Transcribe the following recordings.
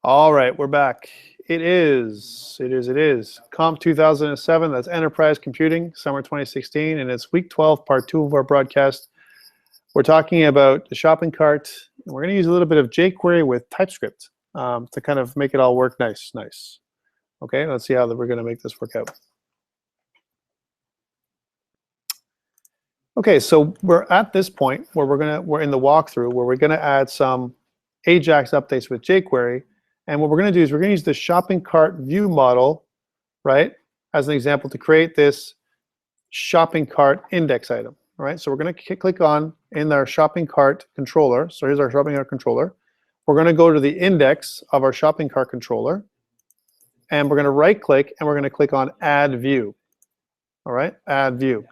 All right, we're back. It is COMP2007. That's Enterprise Computing, summer 2016, and it's week 12, part 2 of our broadcast. We're talking about the shopping cart, and we're going to use a little bit of jQuery with TypeScript to kind of make it all work nice. Okay, let's see how we're going to make this work out. Okay, so we're at this point where we're in the walkthrough where we're going to add some Ajax updates with jQuery. And what we're going to do is we're going to use the shopping cart view model, right, as an example to create this shopping cart index item. All right, so we're going to click on in our shopping cart controller. So here's our shopping cart controller. We're going to go to the index of our shopping cart controller, and we're going to right-click and we're going to click on Add View. All right, Add View.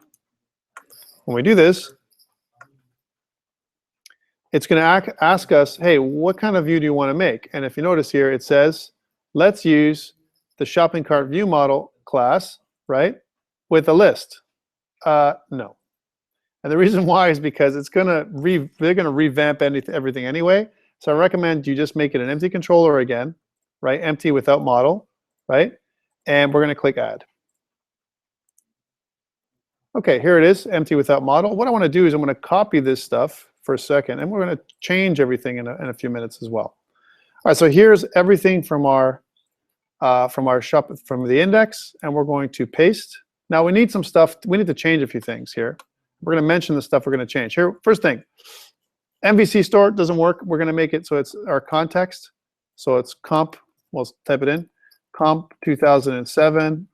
When we do this, it's going to ask us, hey, what kind of view do you want to make? And if you notice here, it says, let's use the shopping cart view model class, right, with a list. No. And the reason why is because it's going to they're going to revamp everything anyway. So I recommend you just make it an empty controller again, right, empty without model, right? And we're going to click Add. Okay, here it is, empty without model. What I want to do is I'm going to copy this stuff for a second, and we're going to change everything in a few minutes as well. All right, so here's everything from the index, and we're going to paste. Now we need some stuff. We need to change a few things here. We're going to mention the stuff we're going to change. Here, first thing, MVC store doesn't work. We're going to make it so it's our context. So it's comp. We'll type it in. Comp 2007,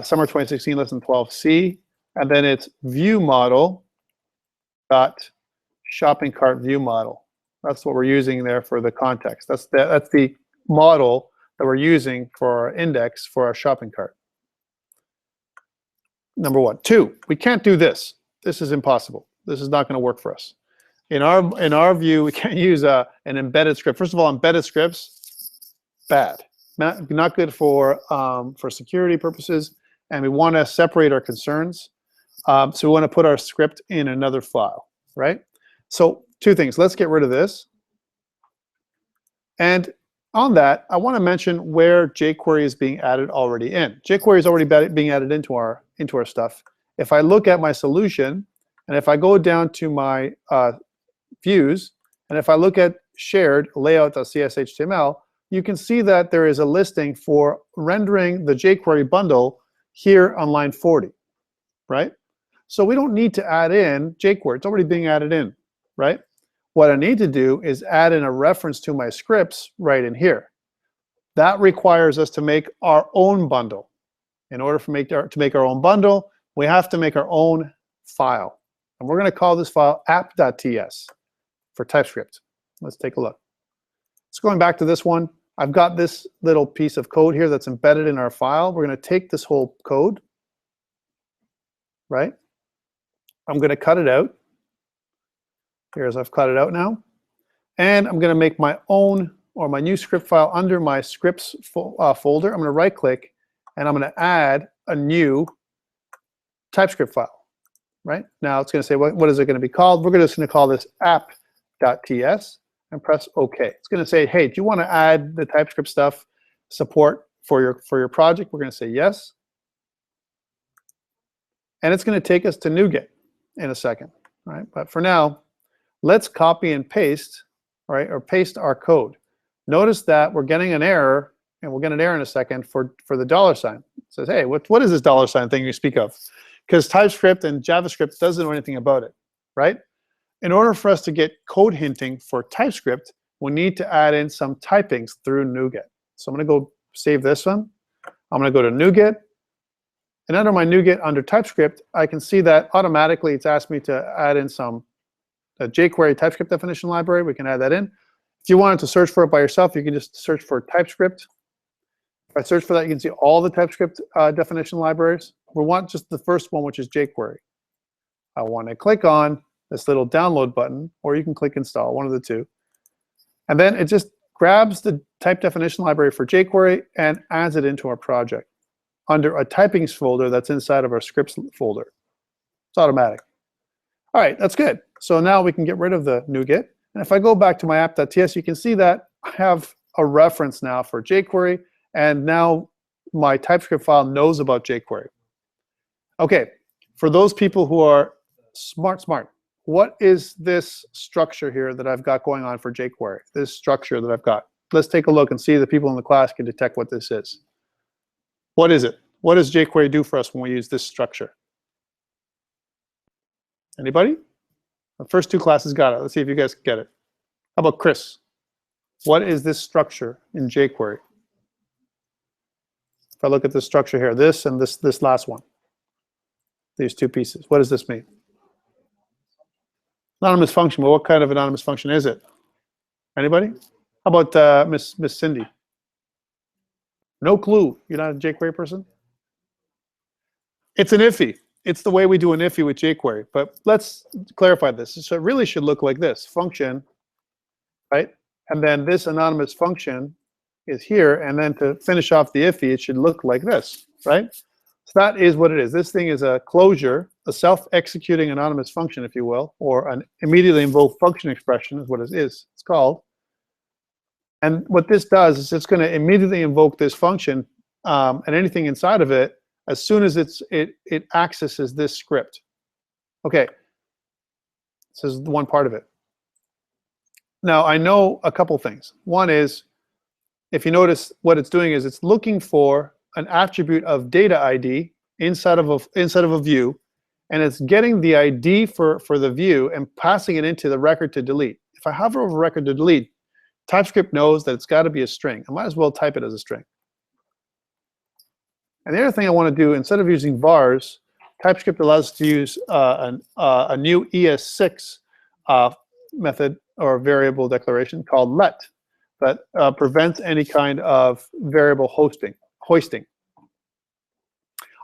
summer 2016, lesson 12C, and then it's view model dot shopping cart view model. That's what we're using there for the context. That's the model that we're using for our index for our shopping cart. Number one. Two, we can't do this. This is impossible. This is not going to work for us. In our view, we can't use an embedded script. First of all, embedded scripts, bad. Not good for security purposes, and we want to separate our concerns. So we want to put our script in another file, right? So two things. Let's get rid of this. And on that, I want to mention where jQuery is being added already in. jQuery is already being added into our stuff. If I look at my solution, and if I go down to my views, and if I look at shared layout.cshtml, you can see that there is a listing for rendering the jQuery bundle here on line 40, right? So we don't need to add in jQuery. It's already being added in, right? What I need to do is add in a reference to my scripts right in here. That requires us to make our own bundle. In order to make our own bundle, we have to make our own file. And we're going to call this file app.ts for TypeScript. Let's take a look. So going back to this one, I've got this little piece of code here that's embedded in our file. We're going to take this whole code, right? I'm going to cut it out. Here's I've cut it out now. And I'm going to make my own or my new script file under my scripts folder. I'm going to right click and I'm going to add a new TypeScript file. Right? Now it's going to say what is it going to be called? We're just going to call this app.ts and press OK. It's going to say, hey, do you want to add the TypeScript stuff support for your project? We're going to say yes. And it's going to take us to NuGet in a second. Right? But for now, let's copy and paste, right, or paste our code. Notice that we're getting an error, and we'll get an error in a second for the $sign. It says, hey, what is this $sign thing you speak of? Because TypeScript and JavaScript doesn't know anything about it, right? In order for us to get code hinting for TypeScript, we need to add in some typings through NuGet. So I'm going to go save this one. I'm going to go to NuGet. And under my NuGet, under TypeScript, I can see that automatically it's asked me to add in some jQuery TypeScript definition library. We can add that in. If you wanted to search for it by yourself, you can just search for TypeScript. If I search for that, you can see all the TypeScript definition libraries. We want just the first one, which is jQuery. I want to click on this little download button, or you can click install, one of the two. And then it just grabs the type definition library for jQuery and adds it into our project under a typings folder that's inside of our scripts folder. It's automatic. All right, that's good. So now we can get rid of the NuGet. And if I go back to my app.ts, you can see that I have a reference now for jQuery, and now my TypeScript file knows about jQuery. Okay, for those people who are smart, what is this structure here that I've got going on for jQuery? This structure that I've got. Let's take a look and see if the people in the class can detect what this is. What is it? What does jQuery do for us when we use this structure? Anybody? The first two classes got it. Let's see if you guys get it. How about Chris? What is this structure in jQuery? If I look at this structure here, this and this last one, these two pieces, what does this mean? Anonymous function. Well, what kind of anonymous function is it? Anybody? How about Miss Cindy? No clue. You're not a jQuery person? It's an IFI. It's the way we do an IFI with jQuery. But let's clarify this. So it really should look like this. Function, right? And then this anonymous function is here. And then to finish off the IFI, it should look like this, right? So that is what it is. This thing is a closure, a self-executing anonymous function, if you will, or an immediately invoked function expression is what it is. It's called. And what this does is it's going to immediately invoke this function and anything inside of it as soon as it accesses this script. Okay, this is one part of it. Now I know a couple things. One is, if you notice, what it's doing is it's looking for an attribute of data ID inside of a view, and it's getting the ID for the view and passing it into the record to delete. If I hover over record to delete, TypeScript knows that it's got to be a string. I might as well type it as a string. And the other thing I want to do, instead of using vars, TypeScript allows us to use a new ES6 method or variable declaration called let that prevents any kind of variable hoisting.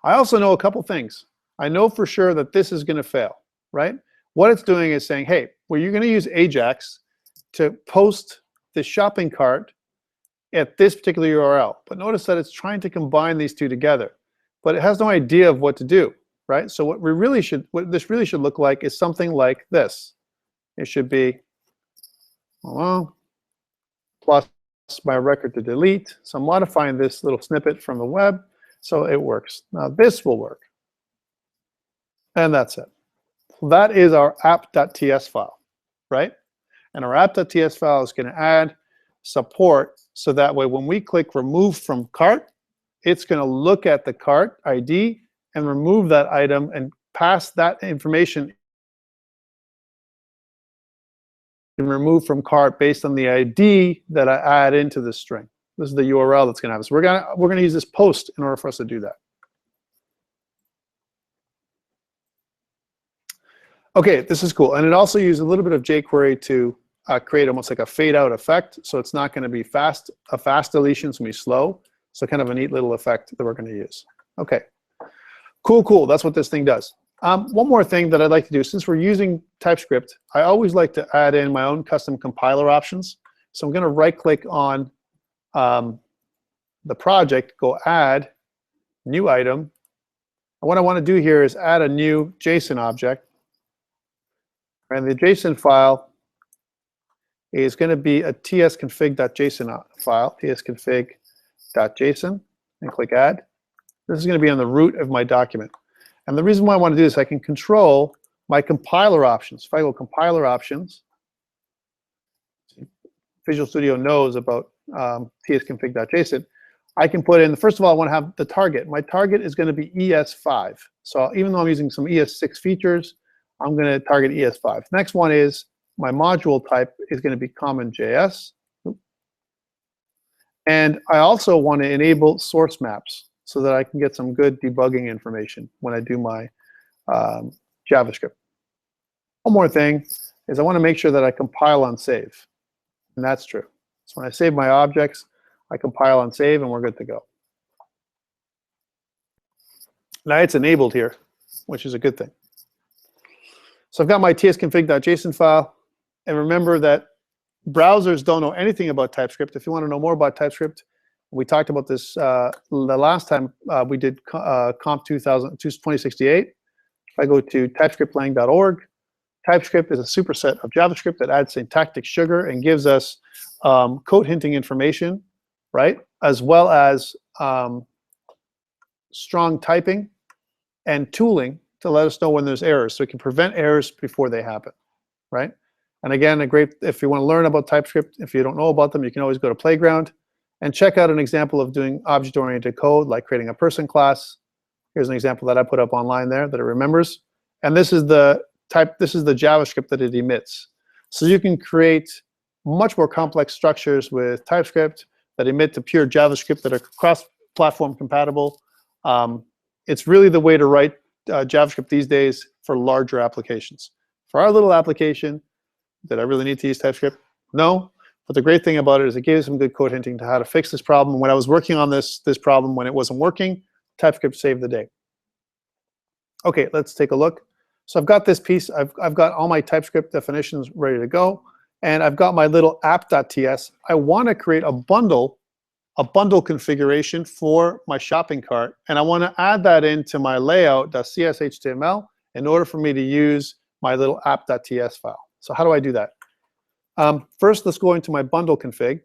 I also know a couple things. I know for sure that this is going to fail, right? What it's doing is saying, hey, well, you're going to use Ajax to post the shopping cart at this particular URL. But notice that it's trying to combine these two together. But it has no idea of what to do, right? So what this really should look like is something like this. It should be plus my record to delete. So I'm modifying this little snippet from the web so it works. Now this will work. And that's it. So that is our app.ts file, right? And our app.ts file is going to add support so that way when we click remove from cart, it's going to look at the cart ID and remove that item and pass that information and remove from cart based on the ID that I add into the string. This is the URL that's going to happen. So we're going to use this post in order for us to do that. Okay, this is cool. And it also uses a little bit of jQuery to create almost like a fade out effect. So it's not going to be fast. A fast deletion is going to be slow. So kind of a neat little effect that we're going to use. Okay, cool. That's what this thing does. One more thing that I'd like to do, since we're using TypeScript, I always like to add in my own custom compiler options. So I'm going to right click on the project, go add, new item. And what I want to do here is add a new JSON object. And the JSON file is going to be a tsconfig.json file, tsconfig.json, and click add. This is going to be on the root of my document. And the reason why I want to do this, I can control my compiler options. If I go compiler options, Visual Studio knows about tsconfig.json. I can put in, first of all, I want to have the target. My target is going to be ES5. So even though I'm using some ES6 features, I'm going to target ES5. Next one is my module type is going to be common.js. And I also want to enable source maps so that I can get some good debugging information when I do my JavaScript. One more thing is I want to make sure that I compile on save. And that's true. So when I save my objects, I compile on save, and we're good to go. Now it's enabled here, which is a good thing. So I've got my tsconfig.json file. And remember that browsers don't know anything about TypeScript. If you want to know more about TypeScript, we talked about this the last time we did COMP2007. If I go to typescriptlang.org, TypeScript is a superset of JavaScript that adds syntactic sugar and gives us code hinting information, right, as well as strong typing and tooling to let us know when there's errors, so we can prevent errors before they happen, right? And again, if you want to learn about TypeScript, if you don't know about them, you can always go to Playground and check out an example of doing object-oriented code, like creating a person class. Here's an example that I put up online there that it remembers. And this is the JavaScript that it emits. So you can create much more complex structures with TypeScript that emit to pure JavaScript that are cross-platform compatible. It's really the way to write JavaScript these days for larger applications. For our little application, did I really need to use TypeScript? No. But the great thing about it is it gives some good code hinting to how to fix this problem. When I was working on this problem when it wasn't working, TypeScript saved the day. Okay, let's take a look. So I've got this piece. I've got all my TypeScript definitions ready to go, and I've got my little app.ts. I want to create a bundle configuration for my shopping cart, and I want to add that into my layout.cshtml in order for me to use my little app.ts file. So how do I do that? First, let's go into my bundle config.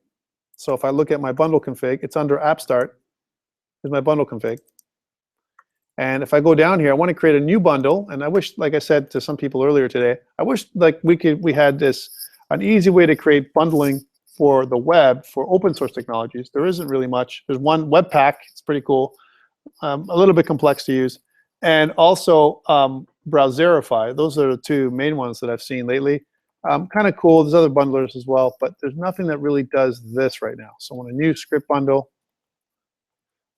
So if I look at my bundle config, it's under app start. Here's my bundle config. And if I go down here, I want to create a new bundle. And I wish, like I said to some people earlier today, I wish like we had an easy way to create bundling for the web for open source technologies. There isn't really much. There's one, Webpack. It's pretty cool. A little bit complex to use. And also Browserify. Those are the two main ones that I've seen lately. Kind of cool. There's other bundlers as well, but there's nothing that really does this right now. So I want a new script bundle.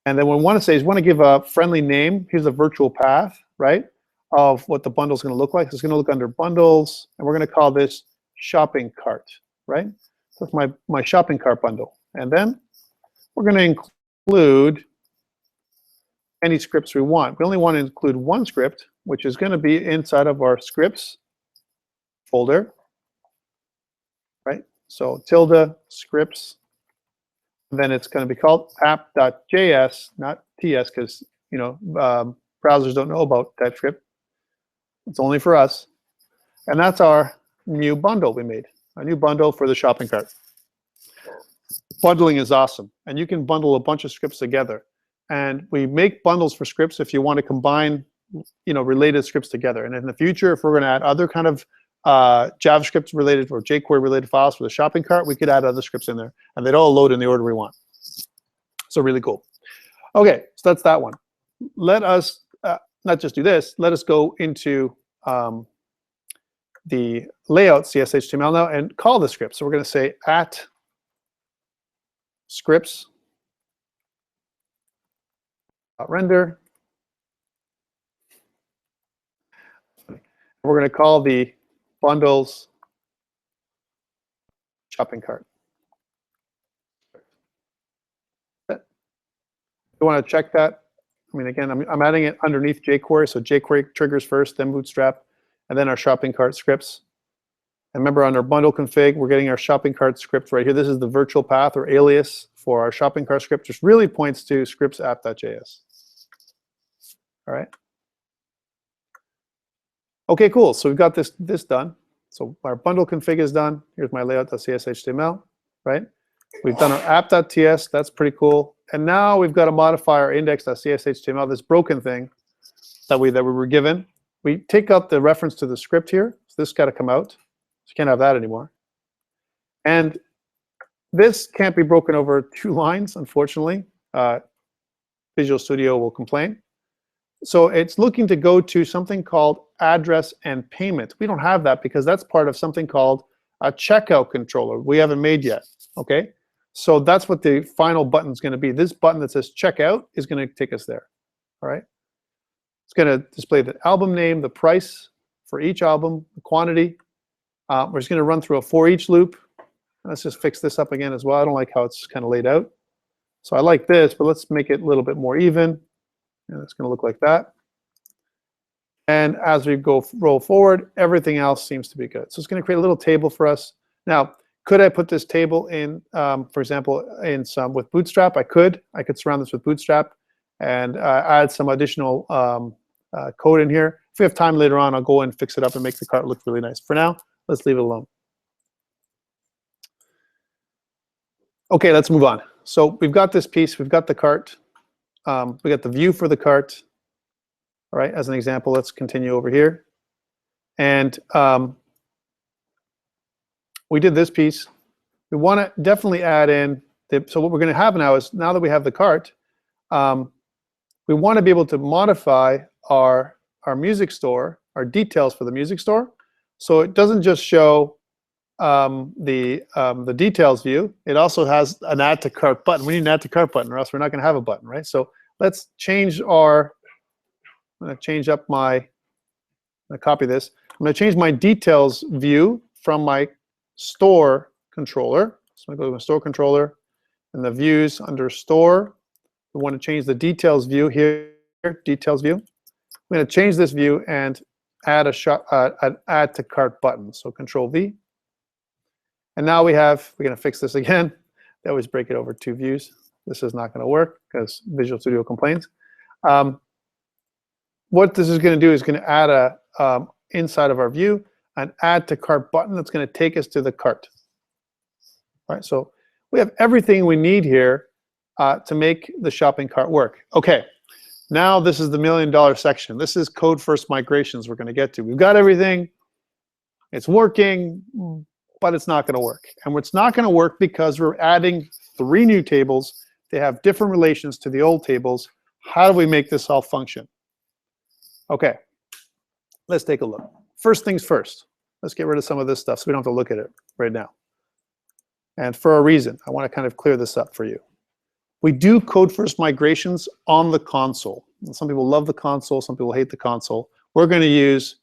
And then what I want to say is want to give a friendly name. Here's a virtual path, right, of what the bundle is going to look like. So it's going to look under bundles, and we're going to call this shopping cart, right? So that's my shopping cart bundle. And then we're going to include any scripts we want. We only want to include one script, which is going to be inside of our scripts folder, right? So tilde scripts. And then it's going to be called app.js, not TS, because browsers don't know about TypeScript. It's only for us. And that's our new bundle we made, a new bundle for the shopping cart. Bundling is awesome, and you can bundle a bunch of scripts together. And we make bundles for scripts if you want to combine, related scripts together. And in the future, if we're going to add other kind of JavaScript related or jQuery related files for the shopping cart, we could add other scripts in there, and they'd all load in the order we want. So really cool. Okay, so that's that one. Let us not just do this. Let us go into the layout CSHTML now and call the script. So we're going to say at scripts render. We're going to call the bundles shopping cart. You want to check that? I mean, again, I'm adding it underneath jQuery, so jQuery triggers first, then Bootstrap, and then our shopping cart scripts. And remember, on our bundle config, we're getting our shopping cart script right here. This is the virtual path or alias for our shopping cart script, which really points to scripts app.js. All right. Okay, cool. So we've got this done. So our bundle config is done. Here's my layout.cshtml, right? We've done our app.ts. That's pretty cool. And now we've got to modify our index.cshtml, this broken thing that we were given. We take out the reference to the script here. So this got to come out. So you can't have that anymore. And this can't be broken over 2 lines, unfortunately. Visual Studio will complain. So it's looking to go to something called address and payment. We don't have that because that's part of something called a checkout controller we haven't made yet, okay? So that's what the final button is going to be. This button that says checkout is going to take us there, all right? It's going to display the album name, the price for each album, the quantity. We're just going to run through a for each loop. Let's just fix this up again as well. I don't like how it's kind of laid out. So I like this, but let's make it a little bit more even. And it's going to look like that. And as we roll forward, everything else seems to be good. So it's going to create a little table for us. Now, could I put this table in, for example, with Bootstrap? I could. I could surround this with Bootstrap and add some additional code in here. If we have time later on, I'll go and fix it up and make the cart look really nice. For now, let's leave it alone. Okay, let's move on. So we've got this piece, we've got the cart, we got the view for the cart. All right, as an example, let's continue over here. And we did this piece. We want to definitely add in, so what we're going to have now is, now that we have the cart, we want to be able to modify our music store, our details for the music store. So it doesn't just show the details view, it also has an add to cart button. We need an add to cart button or else we're not going to have a button, right? So let's change our, I'm going to change up my, I'm going to copy this. I'm going to change my details view from my store controller. So I'm going to go to my store controller and the views under store. We want to change the details view here, details view. I'm going to change this view and add an add to cart button. So Control V. And now we're going to fix this again. They always break it over 2 views. This is not going to work because Visual Studio complains. What this is going to do is going to add inside of our view, an add to cart button that's going to take us to the cart. All right, so we have everything we need here to make the shopping cart work. Okay, now this is the $1 million section. This is code first migrations we're going to get to. We've got everything. It's working, but it's not going to work. And it's not going to work because we're adding 3 new tables. They have different relations to the old tables. How do we make this all function? Okay, let's take a look. First things first, let's get rid of some of this stuff so we don't have to look at it right now. And for a reason, I want to kind of clear this up for you. We do code first migrations on the console. And some people love the console, some people hate the console. We're going to use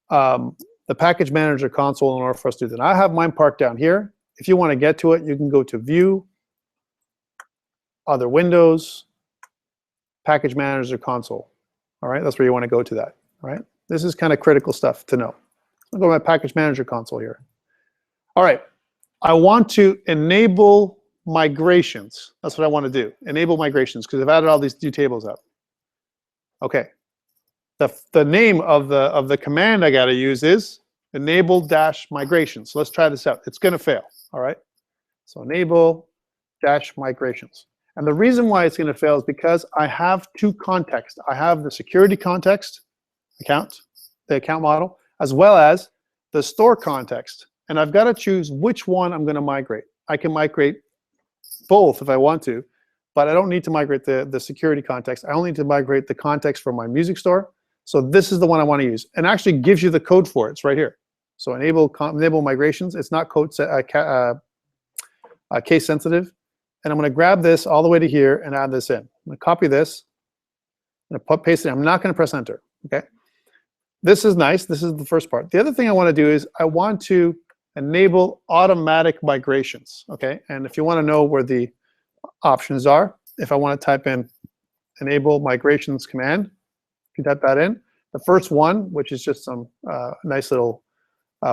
the package manager console in order for us to do that. I have mine parked down here. If you want to get to it, you can go to View, Other Windows, Package Manager Console. All right, that's where you want to go to that. All right, this is kind of critical stuff to know. I'll go to my Package Manager Console here. All right, I want to enable migrations. That's what I want to do. Enable migrations because I've added all these new tables up. Okay. The name of the command I got to use is enable-migrations. So let's try this out. It's going to fail. All right. So enable-migrations. And the reason why it's going to fail is because I have 2 contexts. I have the security context account, the account model, as well as the store context. And I've got to choose which one I'm going to migrate. I can migrate both if I want to, but I don't need to migrate the security context. I only need to migrate the context from my music store. So this is the one I want to use. And actually gives you the code for it. It's right here. So enable migrations. It's not case sensitive. And I'm going to grab this all the way to here and add this in. I'm going to copy this. I'm going to paste it in. I'm not going to press enter. Okay. This is nice. This is the first part. The other thing I want to do is I want to enable automatic migrations. Okay. And if you want to know where the options are, if I want to type in enable migrations command, you can type that in. The first one, which is just some nice little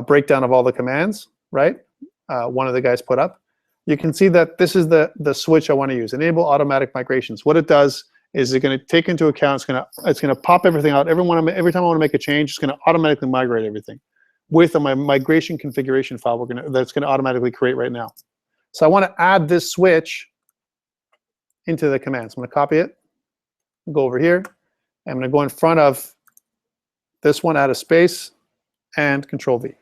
breakdown of all the commands, right? One of the guys put up. You can see that this is the switch I want to use. Enable automatic migrations. What it does is it's going to take into account. It's going to pop everything out. Every time I want to make a change, it's going to automatically migrate everything with a migration configuration file that's going to automatically create right now. So I want to add this switch into the command. So I'm going to copy it, go over here. I'm going to go in front of this one, add a space, and Control V.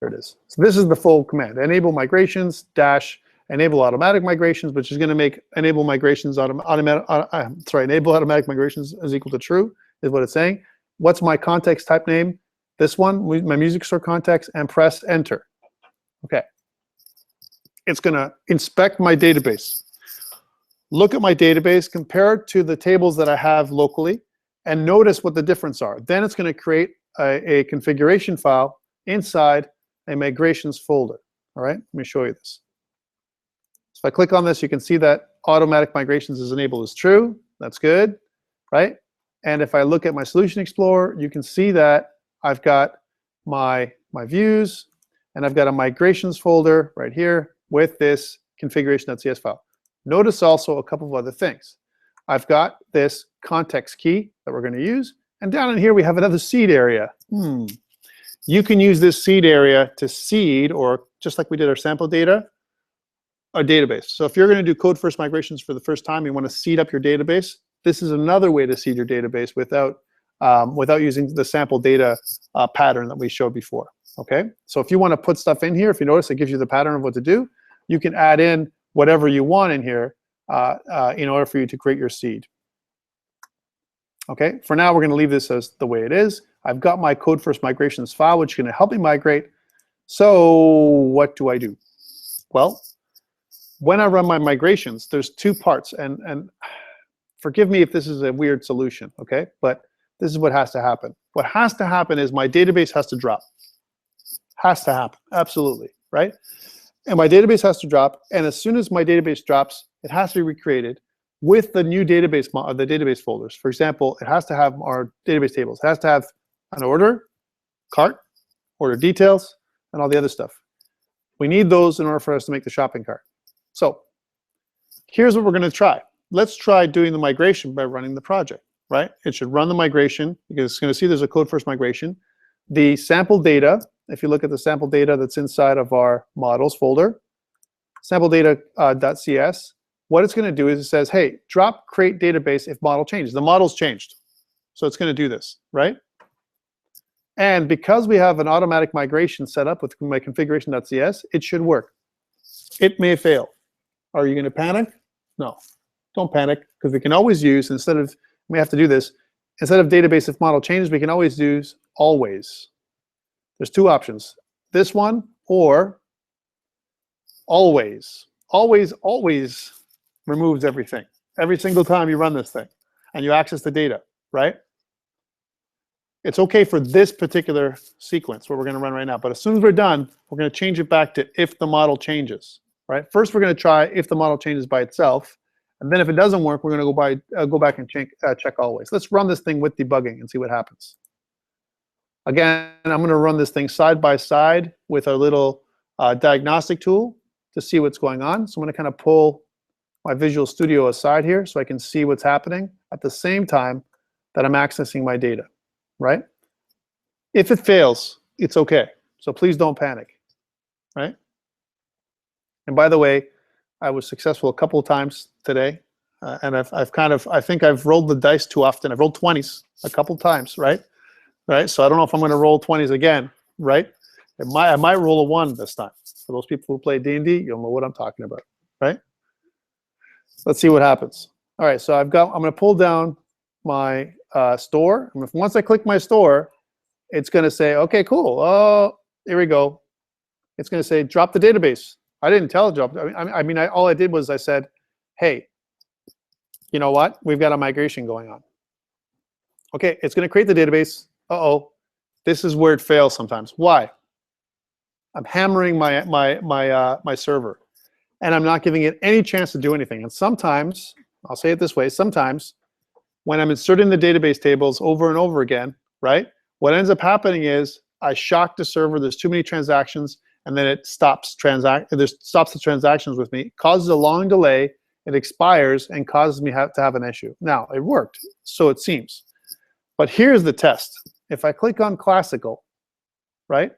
There it is. So this is the full command. Enable migrations dash enable automatic migrations, which is going to make enable migrations enable automatic migrations is equal to true, is what it's saying. What's my context type name? This one, my music store context, and press enter. Okay. It's going to inspect my database. Look at my database, compare it to the tables that I have locally, and notice what the difference are. Then it's going to create a configuration file inside a migrations folder. All right, let me show you this. So if I click on this, you can see that automatic migrations is enabled as true. That's good, right? And if I look at my Solution Explorer, you can see that I've got my views, and I've got a migrations folder right here with this configuration.cs file. Notice also a couple of other things. I've got this context key that we're going to use, and down in here we have another seed area. You can use this seed area to seed, or just like we did our sample data, a database. So if you're going to do code first migrations for the first time, you want to seed up your database. This is another way to seed your database without using the sample data pattern that we showed before. Okay. So if you want to put stuff in here, if you notice, it gives you the pattern of what to do. You can add in whatever you want in here in order for you to create your seed. Okay. For now, we're going to leave this as the way it is. I've got my code first migrations file, which is going to help me migrate. So what do I do? Well, when I run my migrations, there's two parts, and forgive me if this is a weird solution, okay? But this is what has to happen. What has to happen is my database has to drop. Has to happen, absolutely, right? And my database has to drop, and as soon as my database drops, it has to be recreated with the new database, the database folders. For example, it has to have our database tables. It has to have an order, cart, order details, and all the other stuff. We need those in order for us to make the shopping cart. So here's what we're going to try. Let's try doing the migration by running the project, right? It should run the migration because it's going to see there's a code first migration. The sample data, if you look at the sample data that's inside of our models folder, sample data.cs, what it's going to do is it says, hey, drop create database if model changes. The model's changed. So it's going to do this, right? And because we have an automatic migration set up with my configuration.cs, it should work. It may fail. Are you going to panic? No. Don't panic, because we can always use, instead of, we have to do this, instead of database if model changes, we can always use always. There's two options. This one or always. Always, always removes everything. Every single time you run this thing and you access the data, right? It's okay for this particular sequence, what we're going to run right now. But as soon as we're done, we're going to change it back to if the model changes, right? First, we're going to try if the model changes by itself. And then if it doesn't work, we're going to go back and check always. Let's run this thing with debugging and see what happens. Again, I'm going to run this thing side by side with a little diagnostic tool to see what's going on. So I'm going to kind of pull my Visual Studio aside here so I can see what's happening at the same time that I'm accessing my data, right? If it fails, it's okay. So please don't panic, right? And by the way, I was successful a couple of times today, and I think I've rolled the dice too often. I've rolled 20s a couple of times, right? Right. So I don't know if I'm going to roll 20s again, right? I might roll a 1 this time. For those people who play D&D, you'll know what I'm talking about, right? Let's see what happens. All right. So I'm going to pull down my store. And once I click my store, it's going to say, okay, cool. Oh, here we go. It's going to say drop the database. I didn't tell it drop. All I did was I said, hey, you know what? We've got a migration going on. Okay, it's going to create the database. Uh-oh, this is where it fails sometimes. Why? I'm hammering my server, and I'm not giving it any chance to do anything. And sometimes, I'll say it this way, sometimes when I'm inserting the database tables over and over again, right, what ends up happening is I shock the server, there's too many transactions, and then it stops the transactions with me, causes a long delay, it expires, and causes me to have an issue. Now, it worked, so it seems. But here's the test. If I click on classical, right,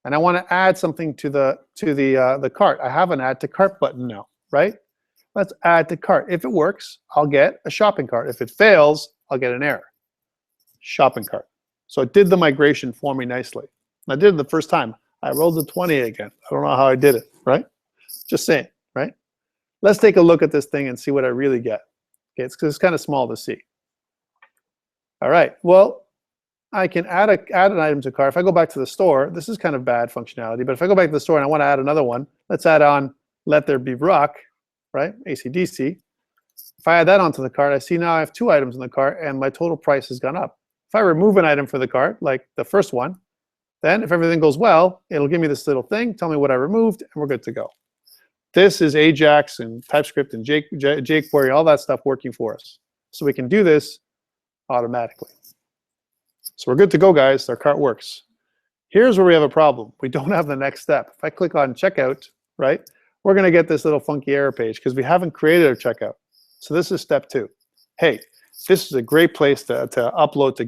and I want to add something to the cart, I have an add to cart button now, right? Let's add to cart. If it works, I'll get a shopping cart. If it fails, I'll get an error. Shopping cart. So it did the migration for me nicely. I did it the first time. I rolled the 20 again. I don't know how I did it, right? Just saying, right? Let's take a look at this thing and see what I really get. Okay, it's kind of small to see. All right, well, I can add an item to cart. If I go back to the store, this is kind of bad functionality, but if I go back to the store and I want to add another one, let's add on Let There Be Rock, right, AC/DC. If I add that onto the cart, I see now I have 2 items in the cart and my total price has gone up. If I remove an item for the cart, like the first one, then if everything goes well, it'll give me this little thing, tell me what I removed, and we're good to go. This is Ajax and TypeScript and jQuery, all that stuff working for us. So we can do this automatically. So we're good to go, guys. Our cart works. Here's where we have a problem. We don't have the next step. If I click on checkout, right, we're going to get this little funky error page because we haven't created a checkout. So this is step 2. Hey, this is a great place to upload to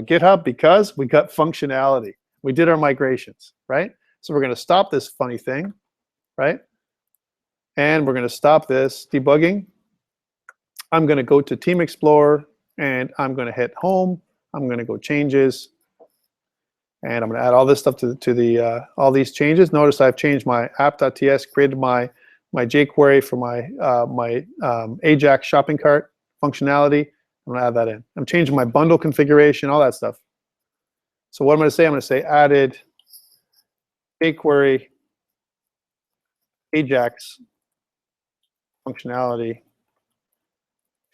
GitHub because we got functionality. We did our migrations, right? So we're going to stop this funny thing, right? And we're going to stop this debugging. I'm going to go to Team Explorer, and I'm going to hit Home. I'm going to go Changes, and I'm going to add all this stuff to the all these changes. Notice I've changed my app.ts, created my jQuery for my Ajax shopping cart functionality. I'm going to add that in. I'm changing my bundle configuration, all that stuff. So what I'm going to say added jQuery Ajax functionality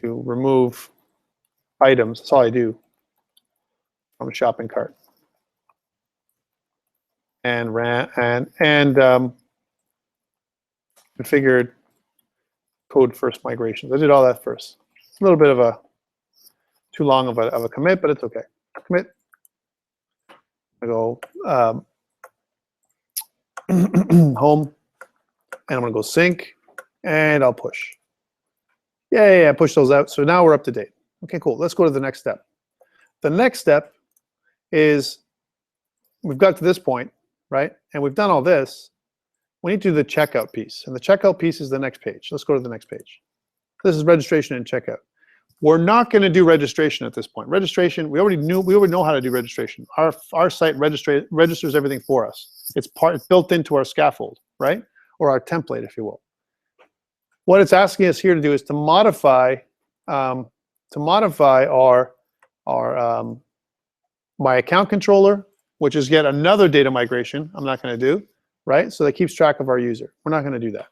to remove items. That's all I do from a shopping cart. And configured code first migrations. I did all that first. A little bit of a too long of a commit, but it's okay. Commit. I go home, and I'm going to go sync, and I'll push. Yay, I pushed those out. So now we're up to date. Okay, cool. Let's go to the next step. The next step is we've got to this point, right? And we've done all this. We need to do the checkout piece. And the checkout piece is the next page. Let's go to the next page. This is registration and checkout. We're not going to do registration at this point. Registration, we already know how to do registration. Our site registers everything for us. It's built into our scaffold, right? Or our template, if you will. What it's asking us here to do is to modify our my account controller, which is yet another data migration I'm not going to do, right? So that keeps track of our user. We're not going to do that.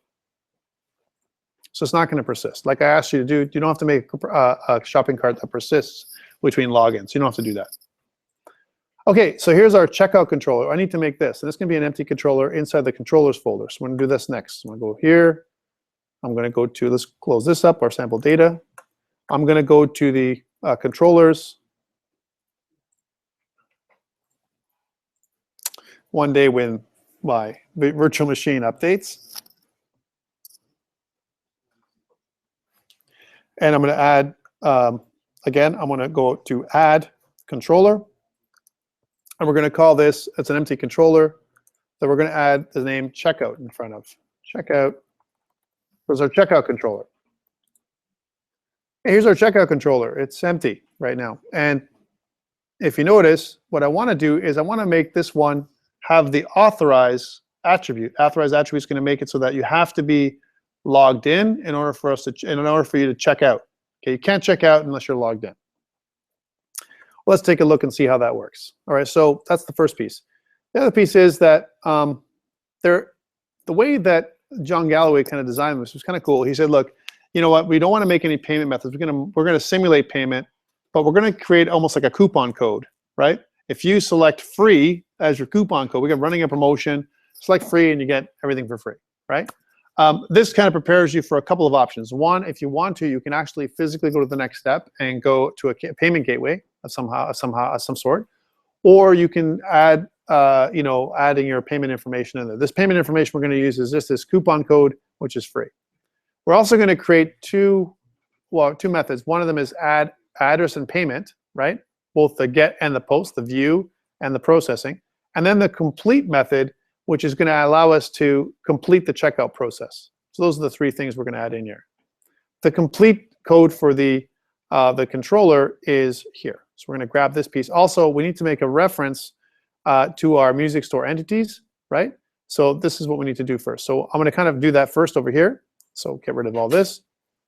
So it's not going to persist. Like I asked you to do, you don't have to make a shopping cart that persists between logins. You don't have to do that. Okay, so here's our checkout controller. I need to make this, and it's going to be an empty controller inside the controllers folder. So I'm going to do this next. I'm going to go here. I'm going to go to, let's close this up, our sample data. I'm going to go to the controllers. One day when my virtual machine updates. And I'm going to add, again, I'm going to go to Add Controller. And we're going to call this, it's an empty controller, that we're going to add the name Checkout in front of. Checkout. Here's our checkout controller. Here's our checkout controller. It's empty right now. And if you notice, what I want to do is I want to make this one have the authorize attribute. Authorize attribute is going to make it so that you have to be logged in order for you to check out. Okay, you can't check out unless you're logged in. Let's take a look and see how that works. All right, so that's the first piece. The other piece is that the way that John Galloway kind of designed this was kind of cool. He said, look, you know what? We don't want to make any payment methods. We're gonna simulate payment, but we're gonna create almost like a coupon code, right? If you select free as your coupon code, we got running a promotion, select free and you get everything for free, right? This kind of prepares you for a couple of options. One, if you want to, you can actually physically go to the next step and go to a payment gateway of some sort, or you can add, adding your payment information in there. This payment information we're going to use is just this coupon code, which is free. We're also going to create two methods. One of them is add address and payment, right? Both the get and the post, the view and the processing, and then the complete method, which is going to allow us to complete the checkout process. So those are the three things we're going to add in here. The complete code for the controller is here. So we're going to grab this piece. Also, we need to make a reference to our music store entities, right? So this is what we need to do first. So I'm going to kind of do that first over here. So get rid of all this.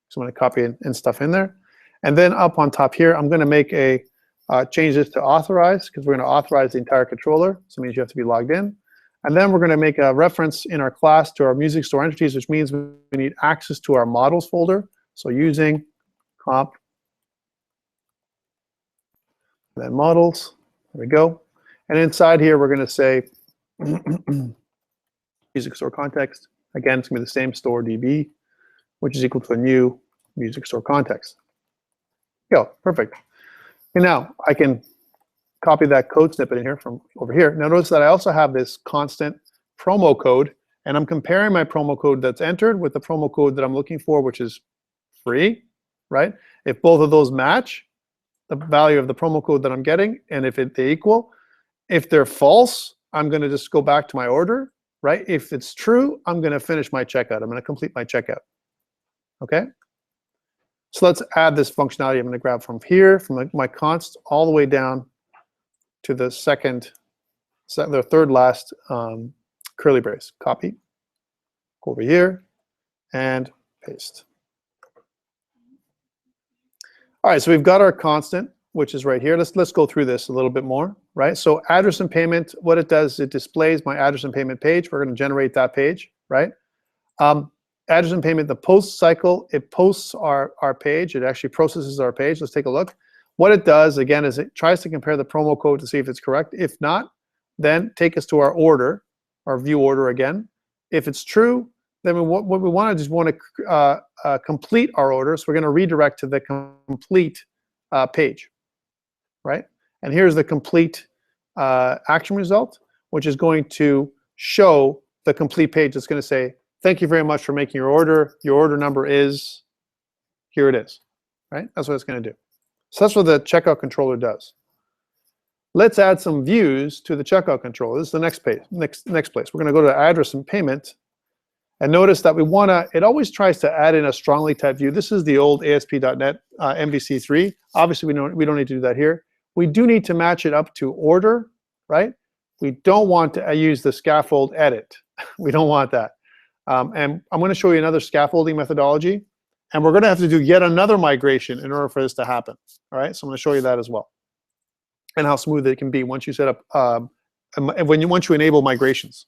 So I'm going to copy and stuff in there. And then up on top here, I'm going to make a change this to authorize, because we're going to authorize the entire controller. So it means you have to be logged in. And then we're going to make a reference in our class to our music store entities, which means we need access to our models folder. So using comp, and then models. There we go. And inside here, we're going to say music store context. Again, it's going to be the same store DB, which is equal to a new music store context. Go, perfect. And now I can copy that code snippet in here from over here. Now notice that I also have this constant promo code, and I'm comparing my promo code that's entered with the promo code that I'm looking for, which is free, right? If both of those match the value of the promo code that I'm getting, and if they equal, if they're false, I'm going to just go back to my order, right? If it's true, I'm going to finish my checkout. I'm going to complete my checkout. Okay? So let's add this functionality. I'm going to grab from here, from my const, all the way down to the third last curly brace. Copy, go over here, and paste. All right, so we've got our constant, which is right here. Let's go through this a little bit more, right? So address and payment, what it does, it displays my address and payment page. We're going to generate that page, right? Address and payment, the post cycle, it posts our page. It actually processes our page. Let's take a look. What it does, again, is it tries to compare the promo code to see if it's correct. If not, then take us to our order, our view order again. If it's true, then what we want to just want to complete our order. So we're going to redirect to the complete page, right? And here's the complete action result, which is going to show the complete page. It's going to say, thank you very much for making your order. Your order number is, here it is, right? That's what it's going to do. So that's what the checkout controller does. Let's add some views to the checkout controller. This is the next page, next place. We're going to go to address and payment. And notice that we want to, it always tries to add in a strongly typed view. This is the old ASP.NET MVC3. Obviously, we don't need to do that here. We do need to match it up to order, right? We don't want to use the scaffold edit. We don't want that. And I'm going to show you another scaffolding methodology. And we're going to have to do yet another migration in order for this to happen. All right, so I'm going to show you that as well. And how smooth it can be once you set up, once you enable migrations.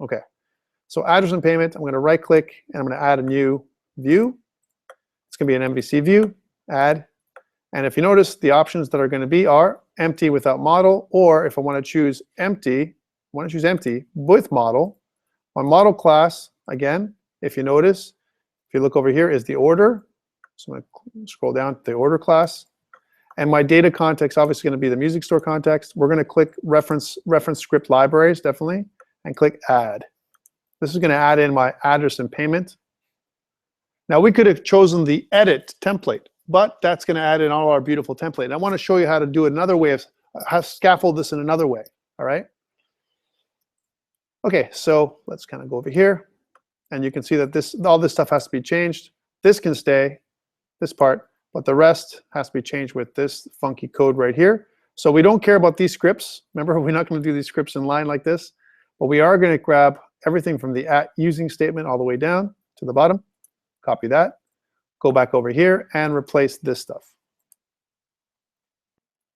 Okay. So address and payment, I'm going to right click and I'm going to add a new view. It's going to be an MVC view, add. And if you notice, the options that are going to be are empty without model, or if I want to choose empty, with model. My model class, again, if you notice, if you look over here, is the order. So I'm going to scroll down to the order class. And my data context obviously going to be the music store context. We're going to click reference script libraries, definitely, and click add. This is going to add in my address and payment. Now we could have chosen the edit template, but that's going to add in all our beautiful template. And I want to show you how to do it another way, how to scaffold this in another way. All right. Okay, so let's kind of go over here, and you can see that all this stuff has to be changed. This can stay, this part, but the rest has to be changed with this funky code right here. So we don't care about these scripts. Remember, we're not going to do these scripts in line like this, but we are going to grab everything from the @using statement all the way down to the bottom, copy that, go back over here, and replace this stuff.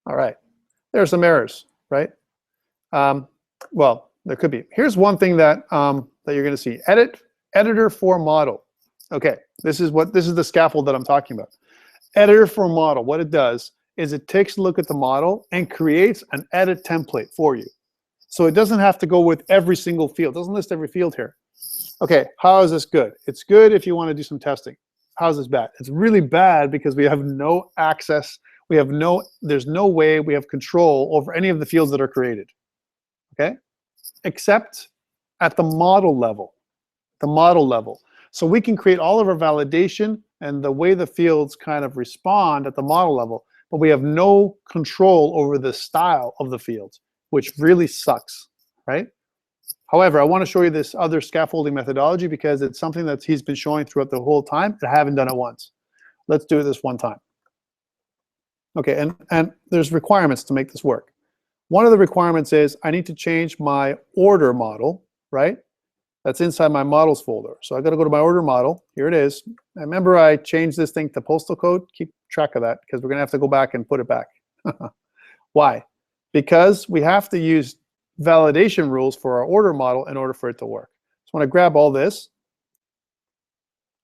All right, there are some errors, right? Well, there could be. Here's one thing that that you're going to see: editor for model. Okay, this is the scaffold that I'm talking about. Editor for model. What it does is it takes a look at the model and creates an edit template for you. So it doesn't have to go with every single field. It doesn't list every field here. Okay, how is this good? It's good if you want to do some testing. How is this bad? It's really bad because we have no access. There's no way we have control over any of the fields that are created. Okay, except at the model level. The model level. So we can create all of our validation and the way the fields kind of respond at the model level, but we have no control over the style of the fields, which really sucks, right? However, I want to show you this other scaffolding methodology because it's something that he's been showing throughout the whole time. I haven't done it once. Let's do this one time. Okay, and there's requirements to make this work. One of the requirements is I need to change my order model, right? That's inside my models folder. So I got to go to my order model. Here it is. And remember, I changed this thing to postal code. Keep track of that because we're going to have to go back and put it back. Why? Because we have to use validation rules for our order model in order for it to work. So I'm going to grab all this.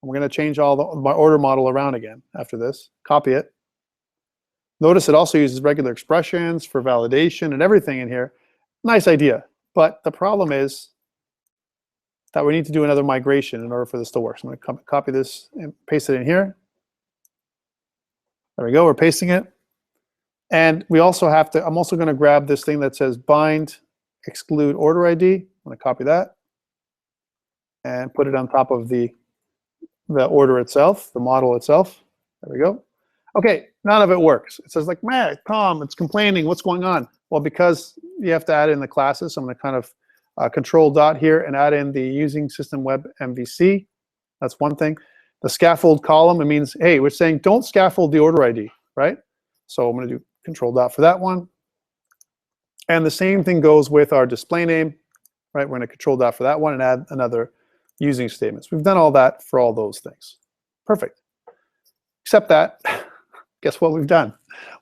And we're going to change my order model around again after this. Copy it. Notice it also uses regular expressions for validation and everything in here. Nice idea. But the problem is that we need to do another migration in order for this to work. So I'm going to copy this and paste it in here. There we go. We're pasting it. And we also have to, I'm also going to grab this thing that says bind exclude order ID. I'm going to copy that and put it on top of the order itself, the model itself. There we go. Okay, none of it works. It says like, man, COM, it's complaining. What's going on? Well, because you have to add in the classes, so I'm going to kind of control dot here and add in the using system web MVC. That's one thing. The scaffold column, it means, hey, we're saying don't scaffold the order ID, right? So I'm going to do control dot for that one. And the same thing goes with our display name, right? We're going to control dot for that one and add another using statements. We've done all that for all those things. Perfect. Except that, guess what we've done?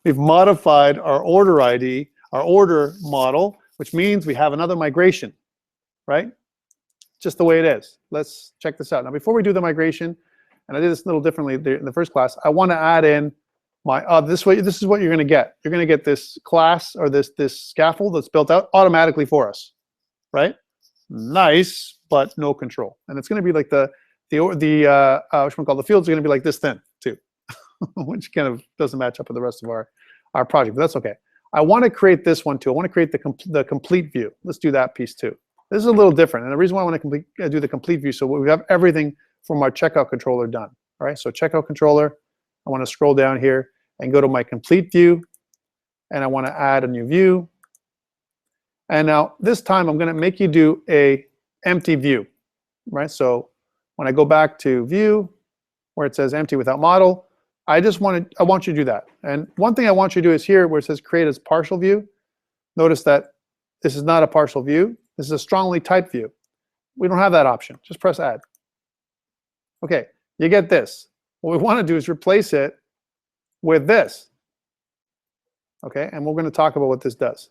We've modified our order ID, our order model, which means we have another migration, right? Just the way it is. Let's check this out. Now, before we do the migration, and I did this a little differently in the first class, I want to add in my, this is what you're going to get. You're going to get this class or this scaffold that's built out automatically for us, right? Nice, but no control. And it's going to be like the fields are going to be like this thin too, which kind of doesn't match up with the rest of our project, but that's okay. I want to create this one too. I want to create the complete view. Let's do that piece too. This is a little different, and the reason why I want to do the complete view, so we have everything from our checkout controller done. All right, so checkout controller, I want to scroll down here and go to my complete view, and I want to add a new view. And now this time I'm going to make you do a empty view, right? So when I go back to view, where it says empty without model, I want you to do that. And one thing I want you to do is here where it says create as partial view. Notice that this is not a partial view. This is a strongly typed view. We don't have that option. Just press add. Okay, you get this. What we want to do is replace it with this. Okay, and we're going to talk about what this does.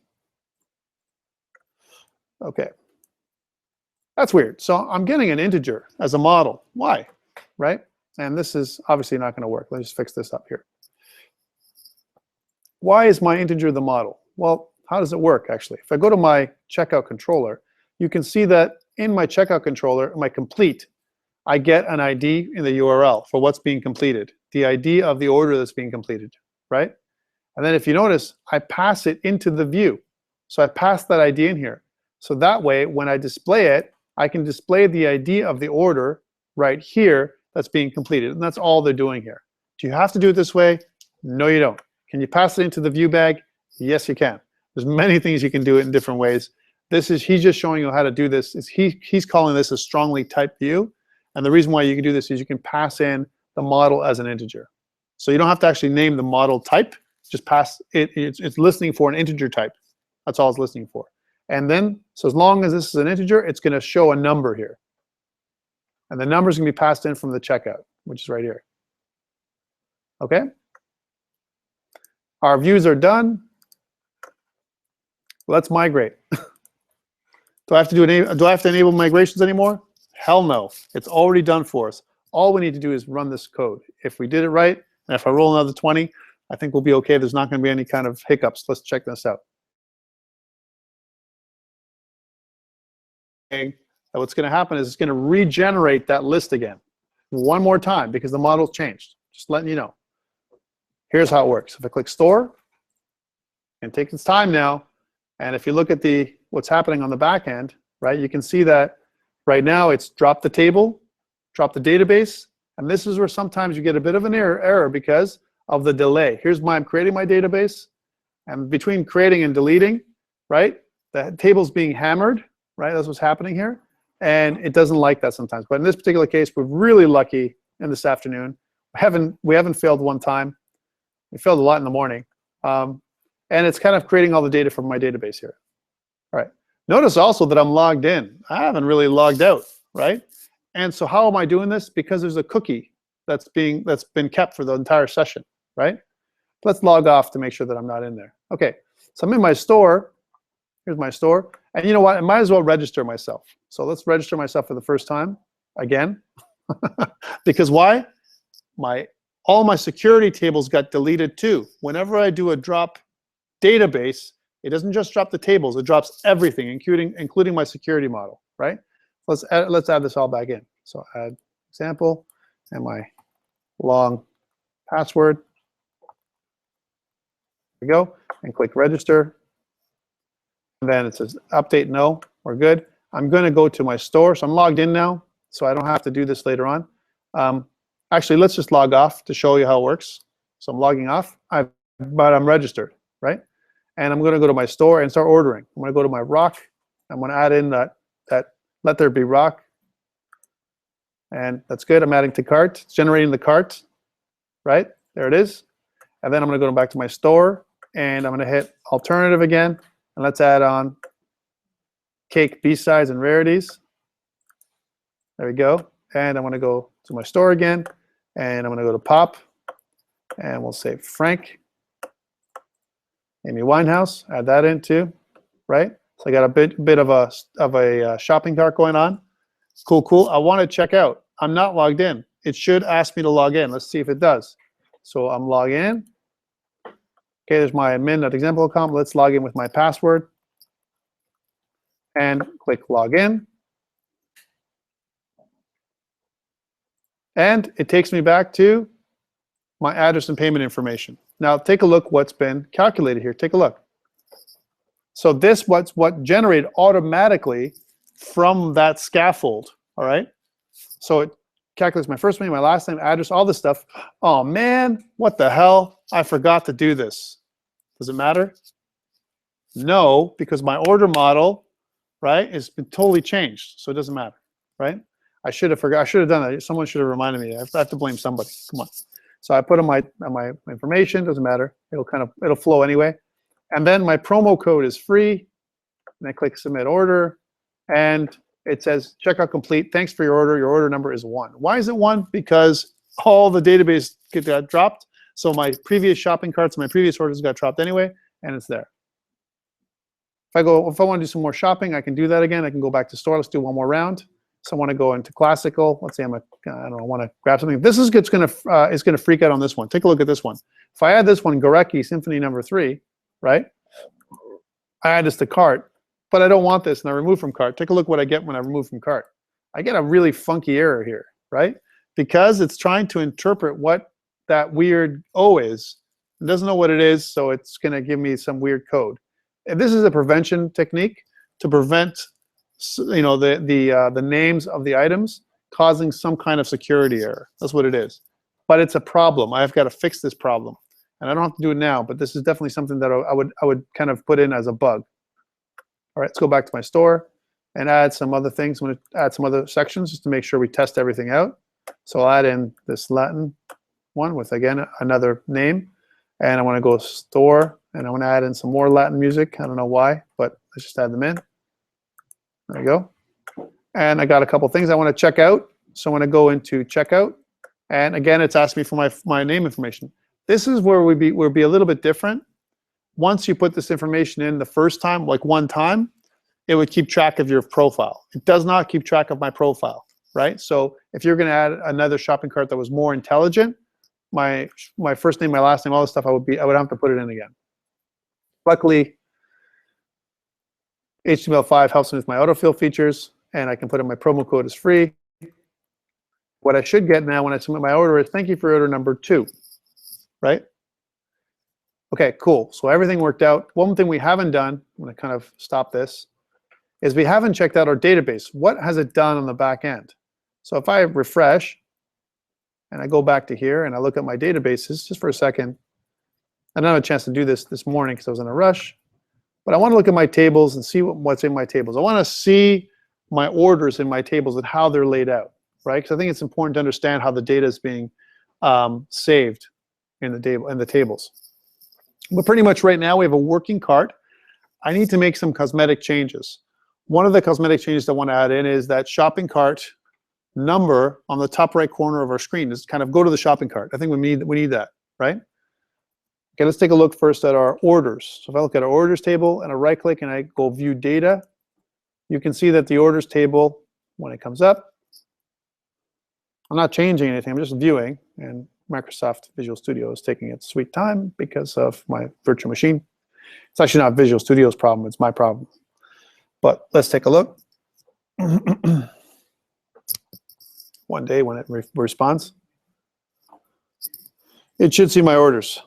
Okay, that's weird. So I'm getting an integer as a model. Why? Right? And this is obviously not going to work. Let's just fix this up here. Why is my integer the model? Well, how does it work actually? If I go to my checkout controller, you can see that in my checkout controller, my complete, I get an ID in the URL for what's being completed, the ID of the order that's being completed, right? And then if you notice, I pass it into the view. So I pass that ID in here. So that way, when I display it, I can display the ID of the order right here that's being completed. And that's all they're doing here. Do you have to do it this way? No, you don't. Can you pass it into the view bag? Yes, you can. There's many things you can do it in different ways. He's just showing you how to do this. He's calling this a strongly typed view. And the reason why you can do this is you can pass in the model as an integer. So you don't have to actually name the model type. Just pass it. It's listening for an integer type. That's all it's listening for. And then, so as long as this is an integer, it's going to show a number here. And the number is going to be passed in from the checkout, which is right here. Okay? Our views are done. Let's migrate. Do I have to enable migrations anymore? Hell no. It's already done for us. All we need to do is run this code. If we did it right, and if I roll another 20, I think we'll be okay. There's not going to be any kind of hiccups. Let's check this out. Okay. What's going to happen is it's going to regenerate that list again one more time because the model's changed. Just letting you know. Here's how it works. If I click store, and take its time now, and if you look at what's happening on the back end, right, you can see that right now it's dropped the table, dropped the database, and this is where sometimes you get a bit of an error because of the delay. Here's I'm creating my database, and between creating and deleting, right, the table's being hammered, right, that's what's happening here, and it doesn't like that sometimes. But in this particular case, we're really lucky in this afternoon. We haven't failed one time. We failed a lot in the morning. And it's kind of creating all the data from my database here. All right. Notice also that I'm logged in. I haven't really logged out, right? And so how am I doing this? Because there's a cookie that's been kept for the entire session, right? Let's log off to make sure that I'm not in there. Okay. So I'm in my store. Here's my store. And you know what? I might as well register myself. So let's register myself for the first time again. Because why? All my security tables got deleted too. Whenever I do a drop database, it doesn't just drop the tables, it drops everything, including my security model, right? Let's add this all back in. So add example and my long password. There we go, and click register. And then it says update no, we're good. I'm going to go to my store, so I'm logged in now, so I don't have to do this later on. Actually, let's just log off to show you how it works. So I'm logging off, but I'm registered, right? And I'm going to go to my store and start ordering. I'm going to go to my rock. I'm going to add in that that let there be rock. And that's good. I'm adding to cart. It's generating the cart, right? There it is. And then I'm going to go back to my store, and I'm going to hit alternative again. And let's add on cake B-sides and rarities. There we go. And I'm going to go to my store again, and I'm going to go to pop, and we'll say Frank, Amy Winehouse. Add that in too, right? So I got a bit of a shopping cart going on. Cool, cool. I want to check out. I'm not logged in. It should ask me to log in. Let's see if it does. So I'm logged in. Okay, there's my admin.example.com. Let's log in with my password. And click login. And it takes me back to my address and payment information. Now take a look what's been calculated here. Take a look. So this what's what generated automatically from that scaffold, all right? So it calculates my first name, my last name, address, all this stuff. Oh man, what the hell? I forgot to do this. Does it matter? No, because my order model, right, has been totally changed, so it doesn't matter, right? I should have forgot. I should have done that. Someone should have reminded me. I have to blame somebody. Come on. So I put in my information. Doesn't matter. It'll flow anyway. And then my promo code is free. And I click submit order, and it says checkout complete. Thanks for your order. Your order number is 1. Why is it 1? Because all the database got dropped. So my previous shopping carts, my previous orders got dropped anyway, and it's there. If I want to do some more shopping, I can do that again. I can go back to store. Let's do one more round. So I want to go into classical. Let's say I don't know, want to grab something. This is going to freak out on this one. Take a look at this one. If I add this one, Gorecki Symphony number 3, right? I add this to cart, but I don't want this, and I remove from cart. Take a look what I get when I remove from cart. I get a really funky error here, right? Because it's trying to interpret what that weird O is. It doesn't know what it is, so it's going to give me some weird code. And this is a prevention technique to prevent, you know, the names of the items causing some kind of security error. That's what it is. But it's a problem. I've got to fix this problem, and I don't have to do it now. But this is definitely something that I would kind of put in as a bug. All right, let's go back to my store and add some other things. I'm going to add some other sections just to make sure we test everything out. So I'll add in this Latin one with, again, another name. And I want to go store, and I want to add in some more Latin music. I don't know why, but let's just add them in. There we go. And I got a couple things I want to check out. So I want to go into checkout. And again, it's asking me for my name information. This is where we'll be a little bit different. Once you put this information in the first time, like one time, it would keep track of your profile. It does not keep track of my profile, right? So if you're going to add another shopping cart that was more intelligent, my first name, my last name, all this stuff, I would have to put it in again. Luckily, HTML5 helps me with my autofill features, and I can put in my promo code is free. What I should get now when I submit my order is thank you for order number 2, right? Okay, cool. So everything worked out. One thing we haven't done, I'm going to kind of stop this, is we haven't checked out our database. What has it done on the back end? So if I refresh, and I go back to here, and I look at my databases just for a second. I didn't have a chance to do this morning because I was in a rush. But I want to look at my tables and see what's in my tables. I want to see my orders in my tables and how they're laid out, right? Because I think it's important to understand how the data is being saved in the tables. But pretty much right now we have a working cart. I need to make some cosmetic changes. One of the cosmetic changes I want to add in is that shopping cart number on the top right corner of our screen. Is kind of go to the shopping cart. I think we need that, right? Okay, let's take a look first at our orders. So if I look at our orders table and I right click and I go view data, you can see that the orders table, when it comes up, I'm not changing anything, I'm just viewing, and Microsoft Visual Studio is taking its sweet time because of my virtual machine. It's actually not Visual Studio's problem, it's my problem. But let's take a look. One day when it responds, it should see my orders.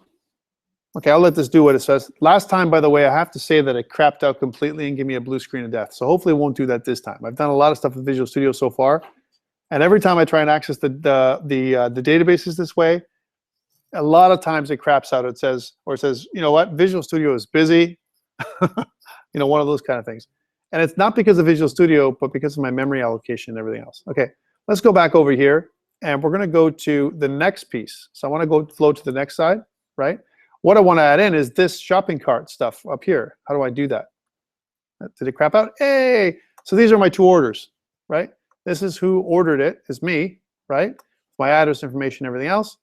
Okay, I'll let this do what it says. Last time, by the way, I have to say that it crapped out completely and gave me a blue screen of death. So hopefully it won't do that this time. I've done a lot of stuff with Visual Studio so far, and every time I try and access the databases this way, a lot of times it craps out. It says, you know what, Visual Studio is busy, you know, one of those kind of things. And it's not because of Visual Studio, but because of my memory allocation and everything else. Okay, let's go back over here, and we're going to go to the next piece. So I want to go flow to the next side, right? What I want to add in is this shopping cart stuff up here. How do I do that? Did it crap out? Hey! So these are my two orders, right? This is who ordered it, is me, right? My address information, everything else.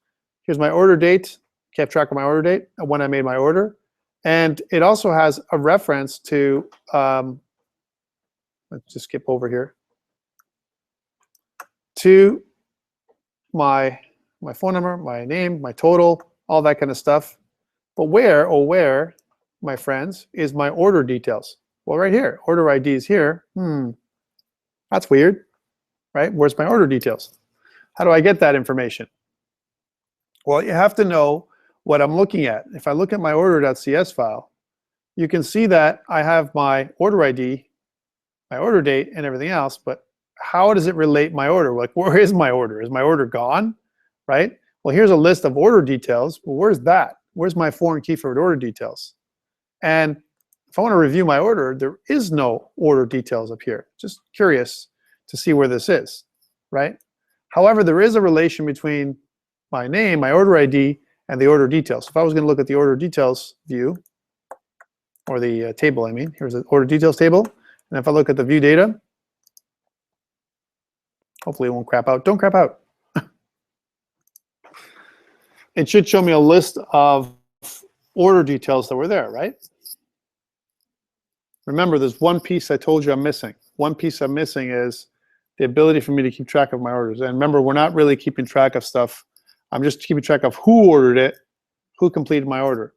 Here's my order date. Kept track of my order date when I made my order. And it also has a reference to, let's just skip over here, to my phone number, my name, my total, all that kind of stuff. But where, oh where, my friends, is my order details? Well, right here, order ID is here. That's weird, right? Where's my order details? How do I get that information? Well, you have to know what I'm looking at. If I look at my order.cs file, you can see that I have my order ID, my order date, and everything else, but how does it relate my order? Like, where is my order? Is my order gone, right? Well, here's a list of order details. Well, where's that? Where's my foreign key for order details? And if I want to review my order, there is no order details up here. Just curious to see where this is, right? However, there is a relation between my name, my order ID, and the order details. If I was going to look at the order details view, or the table, I mean, here's the order details table. And if I look at the view data, hopefully it won't crap out. Don't crap out. It should show me a list of order details that were there, right? Remember, there's one piece I told you I'm missing. One piece I'm missing is the ability for me to keep track of my orders. And remember, we're not really keeping track of stuff. I'm just keeping track of who ordered it, who completed my order.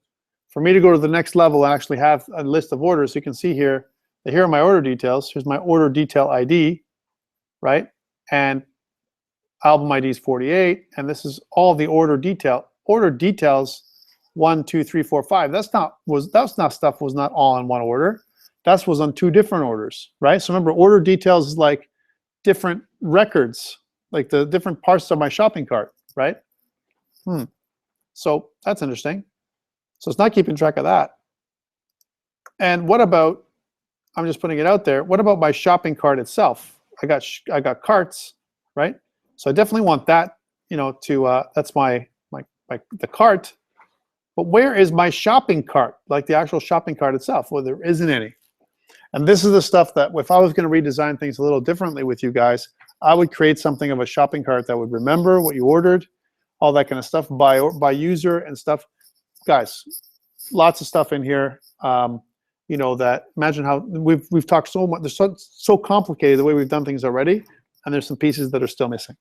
For me to go to the next level and actually have a list of orders, you can see here, that here are my order details. Here's my order detail ID, right? And album ID is 48, and this is all the order detail. Order details 1, 2, 3, 4, 5. That's not stuff was not all in one order. That was on two different orders, right? So remember, order details is like different records, like the different parts of my shopping cart, right? So that's interesting. So it's not keeping track of that. And what about, I'm just putting it out there, what about my shopping cart itself? I got carts, right? So I definitely want that, you know, to that's the cart. But where is my shopping cart, like the actual shopping cart itself? Well, there isn't any. And this is the stuff that if I was going to redesign things a little differently with you guys, I would create something of a shopping cart that would remember what you ordered, all that kind of stuff by user and stuff. Guys, lots of stuff in here. You know, that imagine how we've talked so much. They're so complicated the way we've done things already, and there's some pieces that are still missing.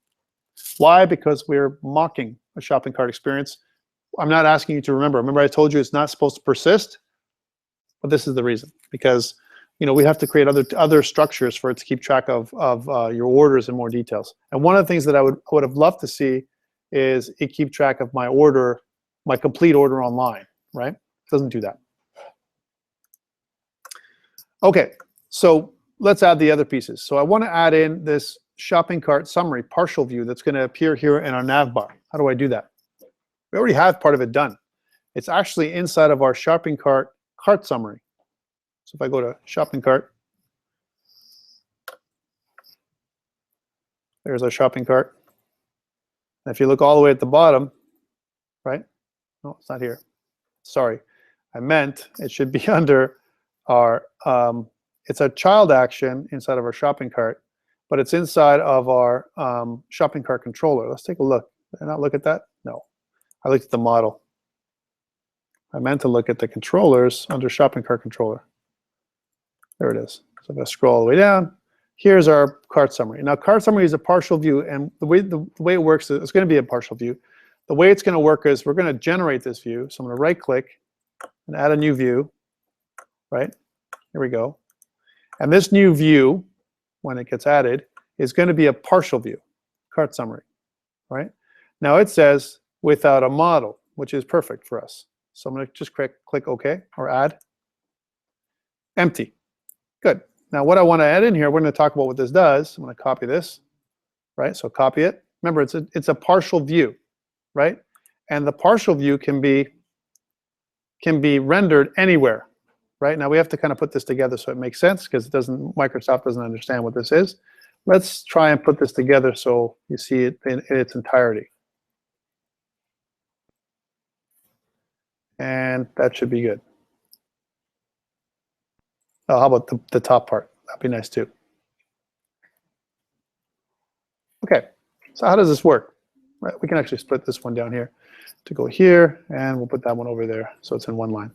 Why? Because we're mocking a shopping cart experience. I'm not asking you to remember. Remember, I told you it's not supposed to persist, but this is the reason. Because you know, we have to create other structures for it to keep track of your orders in more details. And one of the things that I would have loved to see is it keep track of my order, my complete order online, right? It doesn't do that. Okay, so let's add the other pieces. So I want to add in this shopping cart summary partial view that's going to appear here in our nav bar. How do I do that? We already have part of it done. It's actually inside of our shopping cart summary. So if I go to shopping cart, there's our shopping cart. And if you look all the way at the bottom, right? No, it's not here. Sorry, I meant it should be under our, it's a child action inside of our shopping cart, but it's inside of our shopping cart controller. Let's take a look. Did I not look at that? No, I looked at the model. I meant to look at the controllers under shopping cart controller. There it is. So if I scroll all the way down, here's our cart summary. Now, cart summary is a partial view, and the way it works is it's going to be a partial view. The way it's going to work is we're going to generate this view. So I'm going to right-click and add a new view, right? Here we go. And this new view, when it gets added, is going to be a partial view, cart summary, right? Now it says without a model, which is perfect for us. So I'm going to just click OK or add. Empty. Good. Now what I want to add in here, we're going to talk about what this does. I'm going to copy this, right? So copy it. Remember, it's a partial view, right? And the partial view can be rendered anywhere. right? Now we have to kind of put this together so it makes sense, because Microsoft doesn't understand what this is. Let's try and put this together so you see it in its entirety. And that should be good. Oh, how about the top part? That'd be nice too. Okay, so how does this work? Right, we can actually split this one down here to go here, and we'll put that one over there so it's in one line.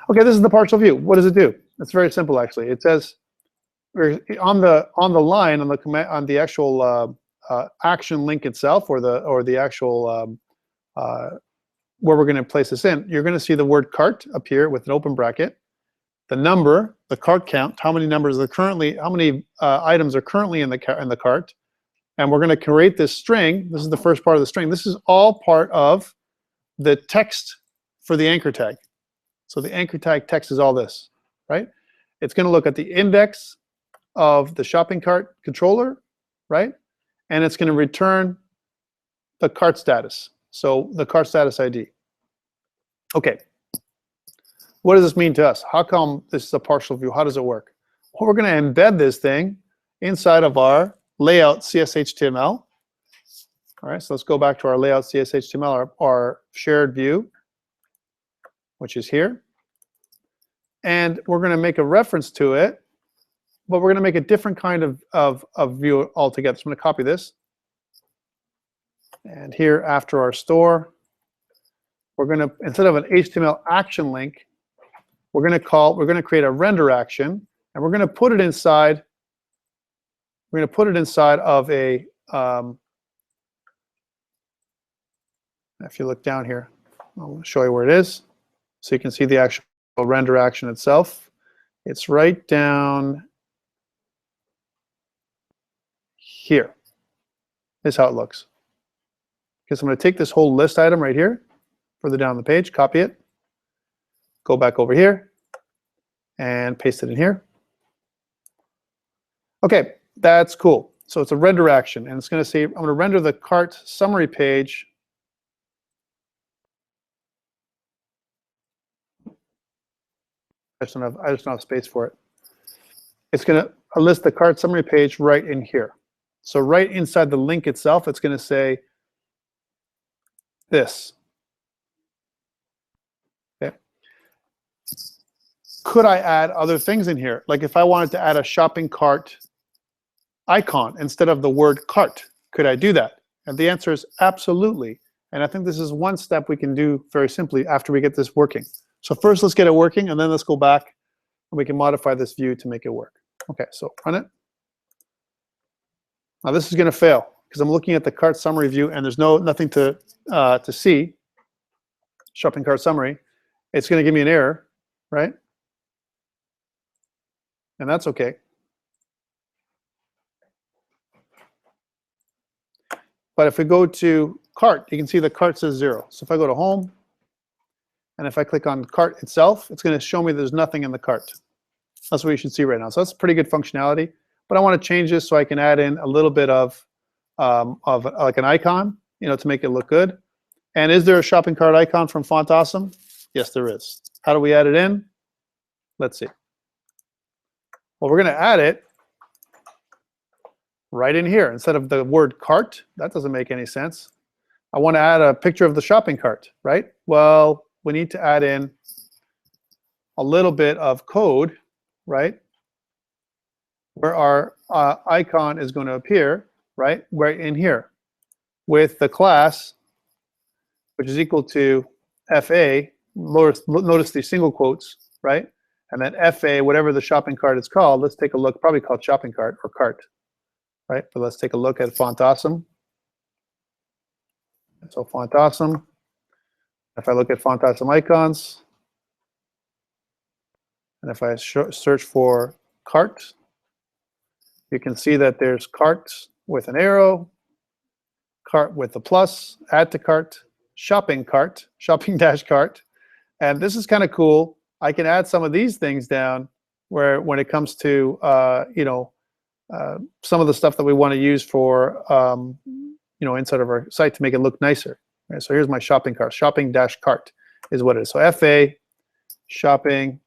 Okay, this is the partial view. What does it do? It's very simple, actually. It says on the line on the actual action link itself, or the actual where we're going to place this in. You're going to see the word cart appear with an open bracket, the number, the cart count, how many items are currently in the cart, and we're going to create this string. This is the first part of the string. This is all part of the text for the anchor tag. So the anchor tag text is all this, right? It's going to look at the index of the shopping cart controller, right? And it's going to return the cart status. So the cart status ID. Okay. What does this mean to us? How come this is a partial view? How does it work? Well, we're going to embed this thing inside of our layout CSHTML. All right, so let's go back to our layout CSHTML, our shared view, which is here. And we're going to make a reference to it, but we're going to make a different kind of view altogether. So I'm going to copy this. And here, after our store, we're going to, instead of an HTML action link, we're going to create a render action, and we're going to put it inside. We're going to put it inside of a. If you look down here, I'll show you where it is, so you can see the actual render action itself. It's right down here. This is how it looks. Okay, so I'm going to take this whole list item right here, further down the page, copy it, go back over here, and paste it in here. Okay, that's cool. So it's a render action, and it's going to say, I'm going to render the cart summary page. I just don't have space for it. It's going to list the cart summary page right in here. So right inside the link itself, it's going to say this. Okay. Could I add other things in here? Like if I wanted to add a shopping cart icon instead of the word cart, could I do that? And the answer is absolutely. And I think this is one step we can do very simply after we get this working. So first, let's get it working, and then let's go back and we can modify this view to make it work. Okay, so run it. Now this is going to fail because I'm looking at the cart summary view, and there's nothing to see. Shopping cart summary. It's going to give me an error, right? And that's okay. But if we go to cart, you can see the cart says 0. So if I go to home, and if I click on cart itself, it's going to show me there's nothing in the cart. That's what you should see right now. So that's pretty good functionality. But I want to change this so I can add in a little bit of like an icon, to make it look good. And is there a shopping cart icon from Font Awesome? Yes, there is. How do we add it in? Let's see. Well, we're going to add it right in here instead of the word cart. That doesn't make any sense. I want to add a picture of the shopping cart, right? Well, we need to add in a little bit of code, right? Where our icon is going to appear, right in here, with the class, which is equal to FA. Notice these single quotes, right? And then FA, whatever the shopping cart is called. Let's take a look. Probably called shopping cart or cart, right? But let's take a look at Font Awesome. So Font Awesome. If I look at Font Awesome icons, and if I search for cart, you can see that there's cart with an arrow, cart with a plus, add to cart, shopping dash cart. And this is kind of cool. I can add some of these things down where when it comes to some of the stuff that we want to use for inside of our site to make it look nicer. Right, so here's my shopping cart. Shopping dash cart is what it is. So FA shopping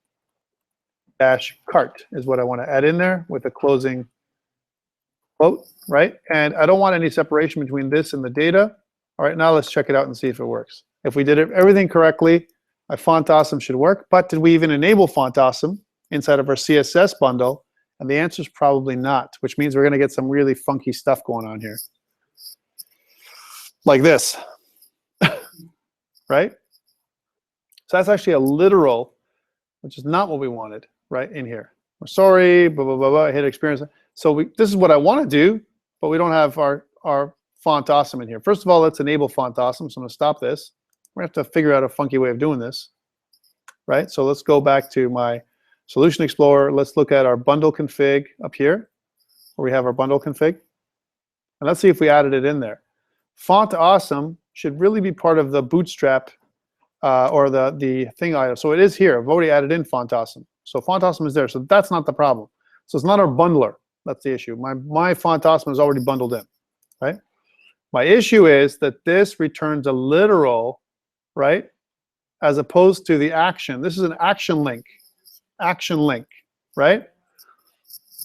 dash cart is what I want to add in there with a closing quote, right? And I don't want any separation between this and the data. All right, now let's check it out and see if it works. If we did everything correctly, my font awesome should work. But did we even enable font awesome inside of our CSS bundle? And the answer is probably not, which means we're going to get some really funky stuff going on here. Like this, right? So that's actually a literal, which is not what we wanted, right, in here. We're sorry, blah, blah, blah, blah, hit experience. So this is what I want to do, but we don't have our font awesome in here. First of all, let's enable font awesome. So I'm going to stop this. We're going to have to figure out a funky way of doing this, right? So let's go back to my Solution Explorer. Let's look at our bundle config up here, where we have our bundle config. And let's see if we added it in there. Font awesome should really be part of the bootstrap or the thing item. So it is here. I've already added in font awesome. So font awesome is there. So that's not the problem. So it's not our bundler. That's the issue. My font awesome is already bundled in, right? My issue is that this returns a literal, right, as opposed to the action. This is an action link, right?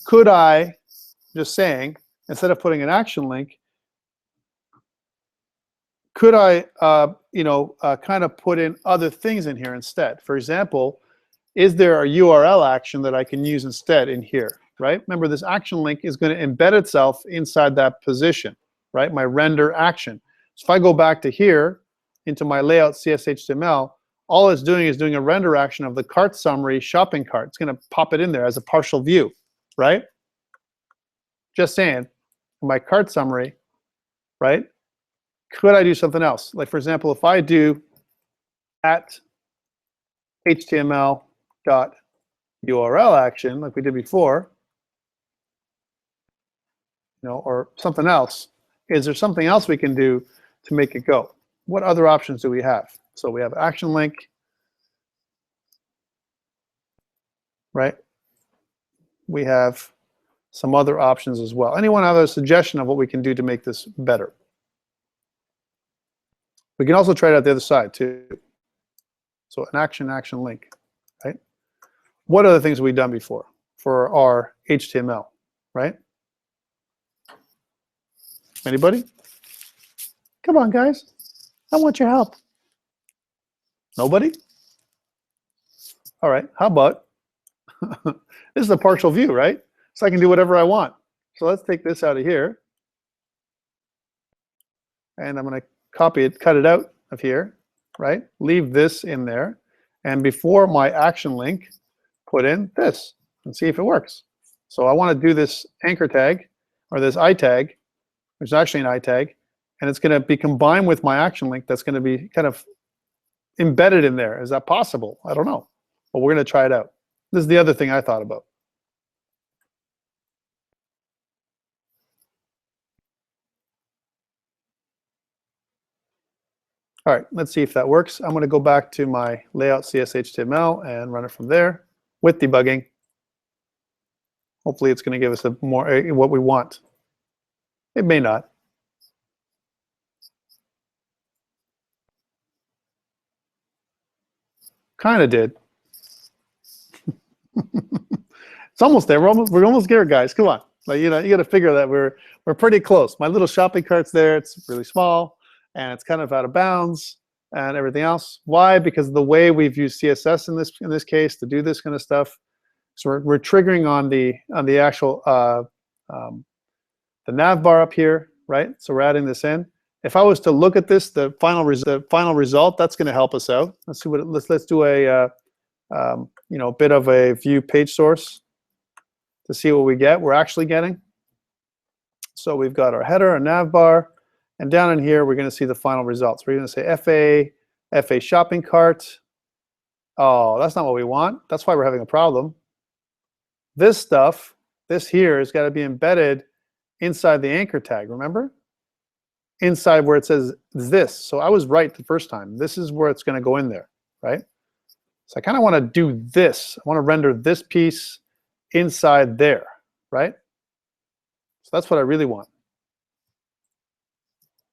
Could I, just saying, instead of putting an action link, could I, kind of put in other things in here instead? For example, is there a URL action that I can use instead in here, right? Remember, this action link is going to embed itself inside that position, right? My render action. So if I go back to here into my layout CSHTML, all it's doing is doing a render action of the cart summary shopping cart. It's going to pop it in there as a partial view, right? Just saying, my cart summary, right? Could I do something else? Like, for example, if I do at HTML.URL action, like we did before, or something else, is there something else we can do to make it go? What other options do we have? So we have action link, right? We have some other options as well. Anyone have a suggestion of what we can do to make this better? We can also try it out the other side too. So an action link, right? What other things have we done before for our HTML, right? Anybody? Come on, guys. I want your help. Nobody? All right, how about, this is a partial view, right? So I can do whatever I want. So let's take this out of here. And I'm going to copy it, cut it out of here, right? Leave this in there. And before my action link, put in this and see if it works. So I want to do this anchor tag, or this I tag, which is actually an I tag, and it's going to be combined with my action link that's going to be kind of embedded in there. Is that possible? I don't know. But we're going to try it out. This is the other thing I thought about. All right, let's see if that works. I'm going to go back to my layout CSHTML and run it from there with debugging. Hopefully it's going to give us what we want. It may not. Kind of did. It's almost there. We're almost there, guys. Come on. Like, you got to figure that we're pretty close. My little shopping cart's there. It's really small, and it's kind of out of bounds, and everything else. Why? Because of the way we've used CSS in this case to do this kind of stuff. So we're triggering on the actual the nav bar up here, right? So we're adding this in. If I was to look at this, the final result, that's going to help us out. Let's see what let's do a bit of a view page source to see what we get. We're actually getting. So we've got our header, our nav bar, and down in here we're going to see the final results. We're going to say FA shopping cart. Oh, that's not what we want. That's why we're having a problem. This stuff, this here, has got to be embedded inside the anchor tag. Remember? Inside where it says this. So I was right the first time. This is where it's going to go in there, right? So I kind of want to do this. I want to render this piece inside there, right? So that's what I really want.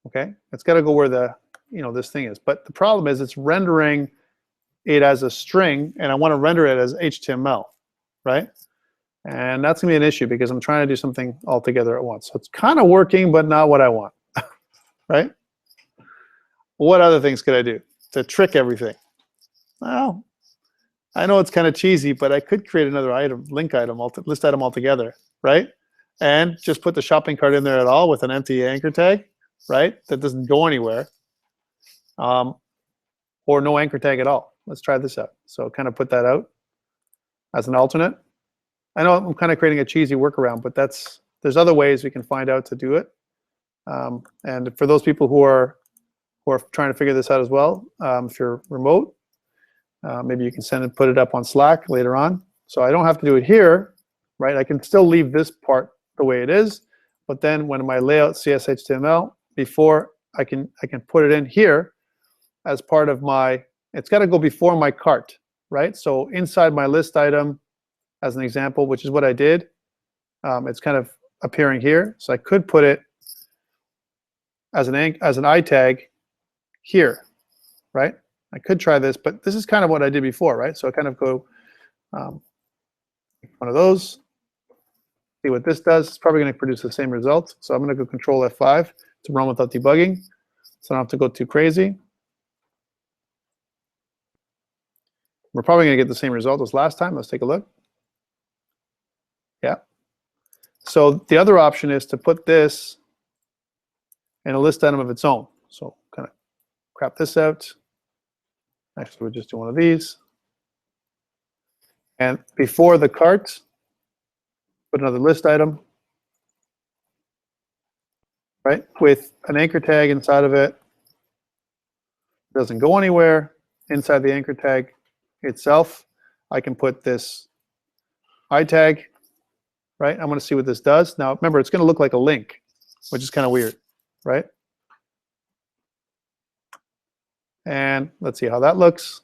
Okay, it's got to go where the this thing is. But the problem is it's rendering it as a string, and I want to render it as HTML. right? And that's going to be an issue because I'm trying to do something all together at once. So it's kind of working, but not what I want, right? What other things could I do to trick everything? Well, I know it's kind of cheesy, but I could create another item, link item, list item altogether, right? And just put the shopping cart in there at all with an empty anchor tag, right? That doesn't go anywhere, or no anchor tag at all. Let's try this out. So kind of put that out as an alternate. I know I'm kind of creating a cheesy workaround, but there's other ways we can find out to do it. And for those people who are trying to figure this out as well, if you're remote, maybe you can put it up on Slack later on. So I don't have to do it here, right? I can still leave this part the way it is, but then when my layout CSHTML, before I can put it in here as part of my, it's got to go before my cart, right? So inside my list item, as an example, which is what I did, it's kind of appearing here. So I could put it as an I tag here, right? I could try this, but this is kind of what I did before, right? So I kind of go one of those, see what this does. It's probably going to produce the same result. So I'm going to go Control F5 to run without debugging, so I don't have to go too crazy. We're probably going to get the same result as last time. Let's take a look. Yeah. So the other option is to put this in a list item of its own. So kind of crap this out. Actually, we'll just do one of these. And before the cart, put another list item, right? With an anchor tag inside of it. It doesn't go anywhere. Inside the anchor tag itself, I can put this I tag, right? I'm going to see what this does. Now, remember, it's going to look like a link, which is kind of weird, right? And let's see how that looks.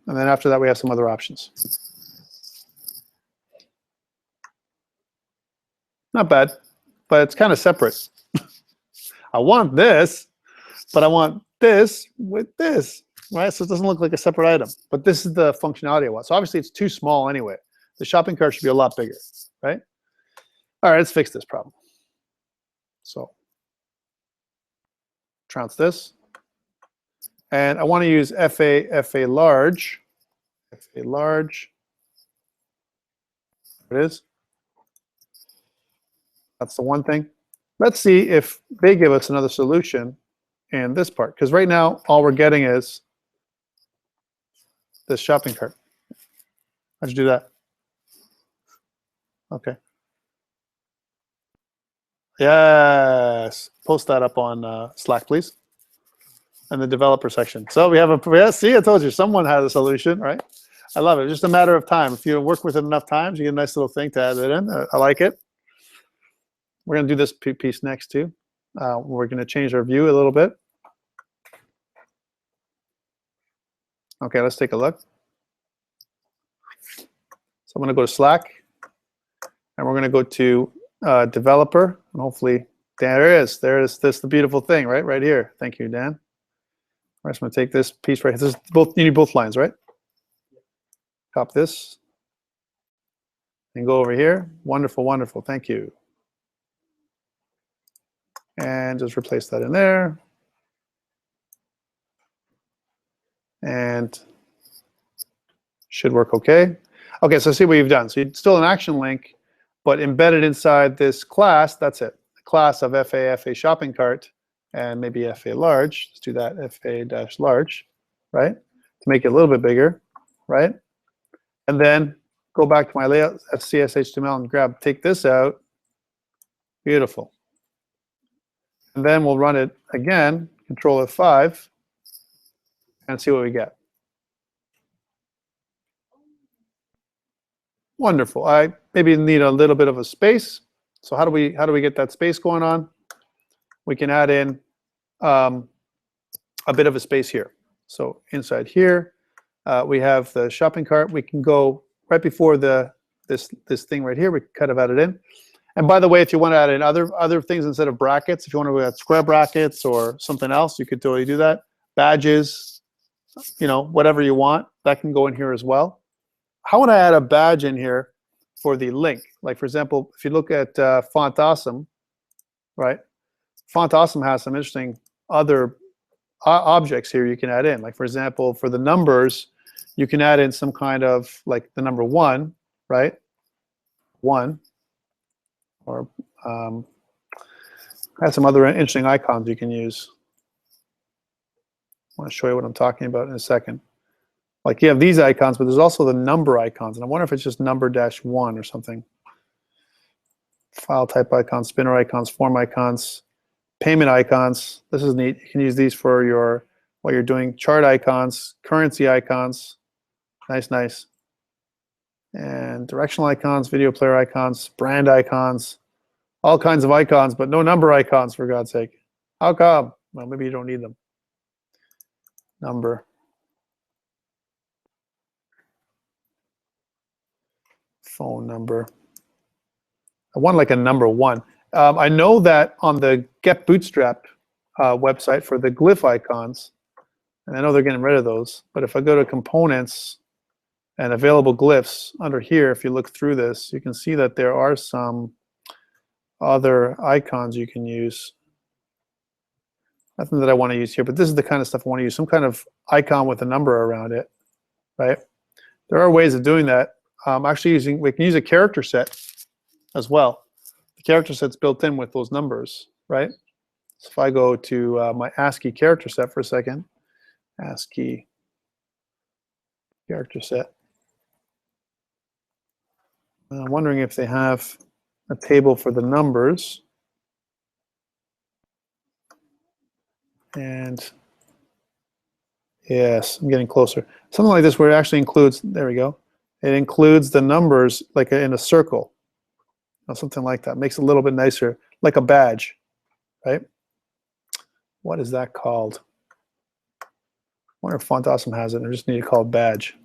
And then after that, we have some other options. Not bad, but it's kind of separate. I want this, but I want this with this, right? So it doesn't look like a separate item. But this is the functionality I want. So obviously, it's too small anyway. The shopping cart should be a lot bigger, right? All right, let's fix this problem. So trounce this. And I want to use FA large. FA large. There it is. That's the one thing. Let's see if they give us another solution in this part. Because right now, all we're getting is this shopping cart. How'd you do that? Okay. Yes. Post that up on Slack, please. In the developer section. So we have a, yeah, see, I told you, someone had a solution, right? I love it. Just a matter of time. If you work with it enough times, you get a nice little thing to add it in. I like it. We're going to do this piece next too. We're going to change our view a little bit. Okay, let's take a look. So I'm going to go to Slack, and we're going to go to developer, and hopefully, there it is. There is this, the beautiful thing, right here. Thank you, Dan. I'm just going to take this piece right here. This is both, you need both lines, right? Copy this and go over here. Wonderful, wonderful. Thank you. And just replace that in there. And should work okay. Okay, so see what you've done. So it's still an action link, but embedded inside this class, that's it. A class of FA shopping cart, and maybe FA large. Let's do that, FA-large, right? To make it a little bit bigger, right? And then go back to my layout, CSHTML, and take this out. Beautiful. And then we'll run it again, Control F5, and see what we get. Wonderful. I maybe need a little bit of a space. So how do we get that space going on? We can add in a bit of a space here. So inside here, we have the shopping cart. We can go right before this thing right here. We can kind of add it in. And by the way, if you want to add in other things instead of brackets, if you want to add square brackets or something else, you could totally do that. Badges, you know, whatever you want, that can go in here as well. how would I add a badge in here for the link? Like, for example, if you look at Font Awesome, right? Font Awesome has some interesting other objects here you can add in. Like, for example, for the numbers, you can add in some kind of, like, the number 1, right? 1. Or have some other interesting icons you can use. I want to show you what I'm talking about in a second. Like, you have these icons, but there's also the number icons, and I wonder if it's just number -1 or something. File type icons, spinner icons, form icons, payment icons. This is neat. You can use these for your what you're doing. Chart icons, currency icons. Nice, nice. And directional icons, video player icons, brand icons, all kinds of icons, but no number icons, for God's sake. How come? Well, maybe you don't need them. Number. Phone number. I want like a number 1. I know that on the Get Bootstrap website for the glyph icons, and I know they're getting rid of those, but if I go to components and available glyphs under here, if you look through this, you can see that there are some other icons you can use. Nothing that I want to use here, but this is the kind of stuff I want to use, some kind of icon with a number around it, right? There are ways of doing that. Actually, we can use a character set as well. The character set's built in with those numbers, right? So if I go to my ASCII character set for a second, ASCII character set. I'm wondering if they have a table for the numbers. And yes, I'm getting closer. Something like this where it actually includes, there we go. It includes the numbers like in a circle. Or something like that. Makes it a little bit nicer, like a badge, right? What is that called? I wonder if Font Awesome has it. I just need to call it badge.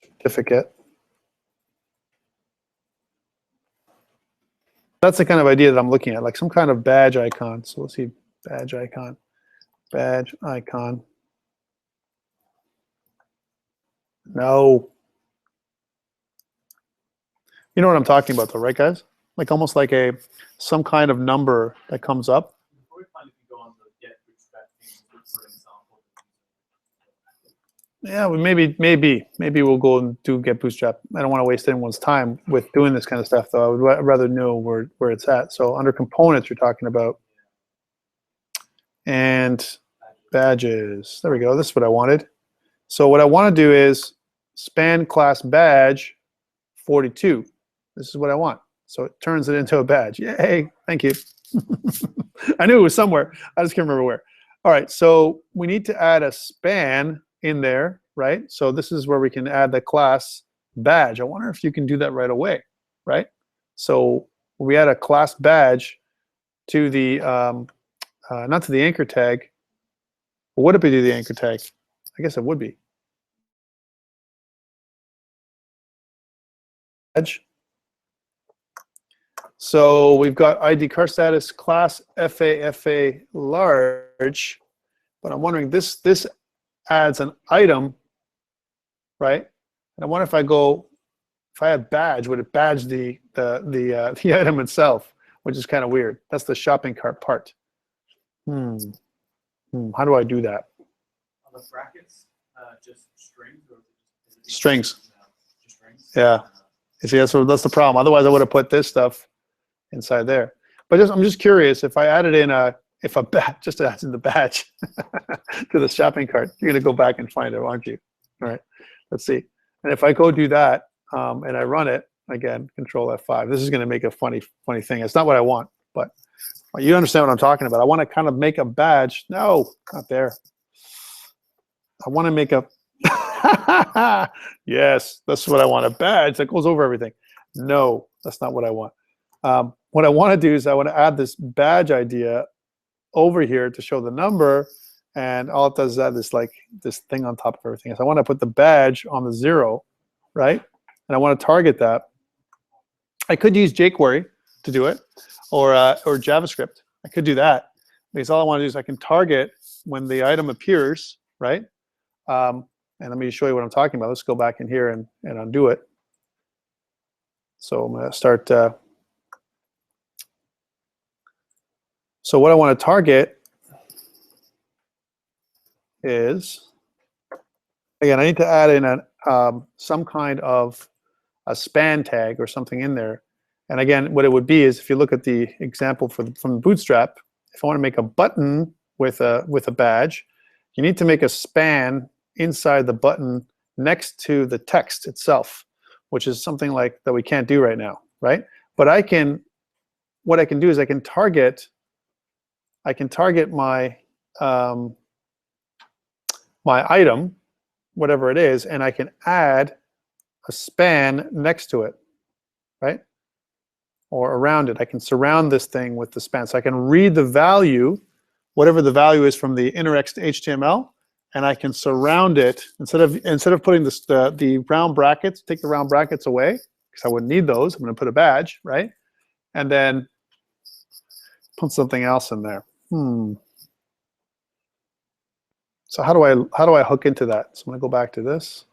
Certificate. That's the kind of idea that I'm looking at, like some kind of badge icon. So let's see, badge icon, badge icon. No. You know what I'm talking about though, right guys? Like almost like some kind of number that comes up. Yeah, well, maybe we'll go and do Get Bootstrap. I don't want to waste anyone's time with doing this kind of stuff, though. I would rather know where it's at. So under components, you're talking about, and badges. There we go. This is what I wanted. So what I want to do is span class badge 42. This is what I want. So it turns it into a badge. Yay! Thank you. I knew it was somewhere. I just can't remember where. All right. So we need to add a span in there, right? So this is where we can add the class badge. I wonder if you can do that right away, right? So we add a class badge to the, not to the anchor tag. Would it be to the anchor tag? I guess it would be. Badge. So we've got ID car status class FA large, but I'm wondering this adds an item, right? And I wonder if I had badge, would it badge the item itself, which is kind of weird. That's the shopping cart part. How do I do that? On the brackets, just strings or strings? Just strings. Yeah. You see, that's the problem. Otherwise, I would have put this stuff inside there. But I'm just curious if I added in if a badge just adds in the badge to the shopping cart, you're going to go back and find it, aren't you? All right, let's see. And if I go do that and I run it again, Control F5, this is going to make a funny thing. It's not what I want, but you understand what I'm talking about. I want to kind of make a badge. No, not there. I want to make a yes, that's what I want. A badge that goes over everything. No, that's not what I want. What I want to do is I want to add this badge idea over here to show the number, and all it does is add this thing on top of everything. So I want to put the badge on the 0, right? And I want to target that. I could use jQuery to do it, or JavaScript. I could do that because all I want to do is I can target when the item appears, right? And And let me show you what I'm talking about. Let's go back in here and undo it. So I'm going to start. So what I want to target is, again, I need to add in some kind of a span tag or something in there. And again, what it would be is, if you look at the example from Bootstrap, if I want to make a button with a badge, you need to make a span inside the button next to the text itself, which is something like that we can't do right now, right? But what I can do is I can target my my item, whatever it is, and I can add a span next to it, right? Or around it. I can surround this thing with the span. So I can read the value, whatever the value is from the inner HTML, and I can surround it instead of putting the round brackets. Take the round brackets away because I wouldn't need those. I'm going to put a badge, right? And then put something else in there. So how do I hook into that? So I'm going to go back to this.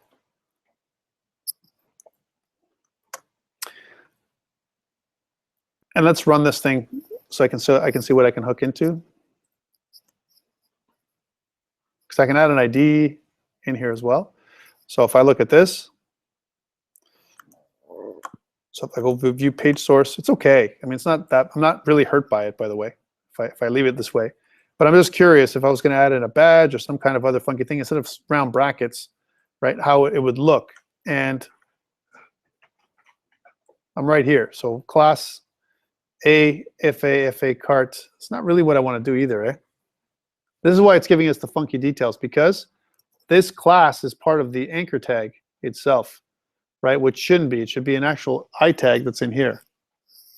And let's run this thing so I can see what I can hook into. Because I can add an ID in here as well. So if I look at this, so if I go view page source, it's okay. I mean, it's not that, I'm not really hurt by it, by the way, if I leave it this way. But I'm just curious if I was going to add in a badge or some kind of other funky thing instead of round brackets, right? How it would look. And I'm right here. So class FA cart. It's not really what I want to do either, eh? This is why it's giving us the funky details, because this class is part of the anchor tag itself, right? Which shouldn't be. It should be an actual I tag that's in here.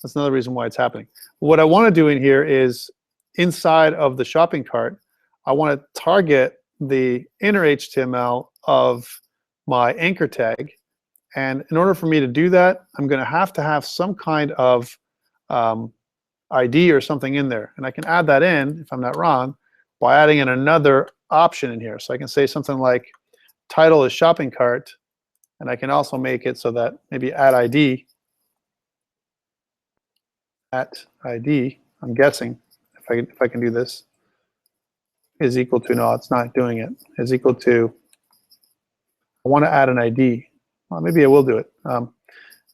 That's another reason why it's happening. What I want to do in here is, inside of the shopping cart, I want to target the inner HTML of my anchor tag. And in order for me to do that, I'm going to have some kind of ID or something in there. And I can add that in, if I'm not wrong, by adding in another option in here. So I can say something like title is shopping cart, and I can also make it so that maybe add ID, I'm guessing, if I can do this, is equal to, no, it's not doing it, is equal to, I want to add an ID. Well, maybe I will do it.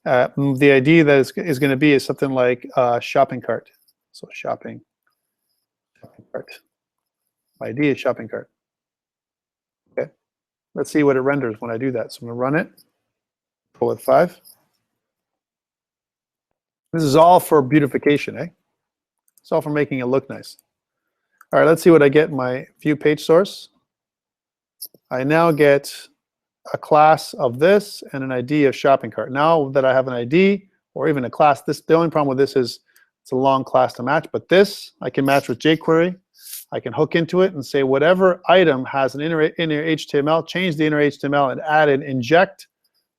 The ID that is going to be is something like shopping cart. So shopping cart. My ID is shopping cart. Okay. Let's see what it renders when I do that. So I'm going to run it. Pull it 5. This is all for beautification, eh? It's all for making it look nice. All right, let's see what I get in my view page source. I now get a class of this and an ID of shopping cart. Now that I have an ID or even a class, the only problem with this is it's a long class to match, but this I can match with jQuery. I can hook into it and say whatever item has an inner HTML, change the inner HTML and add and inject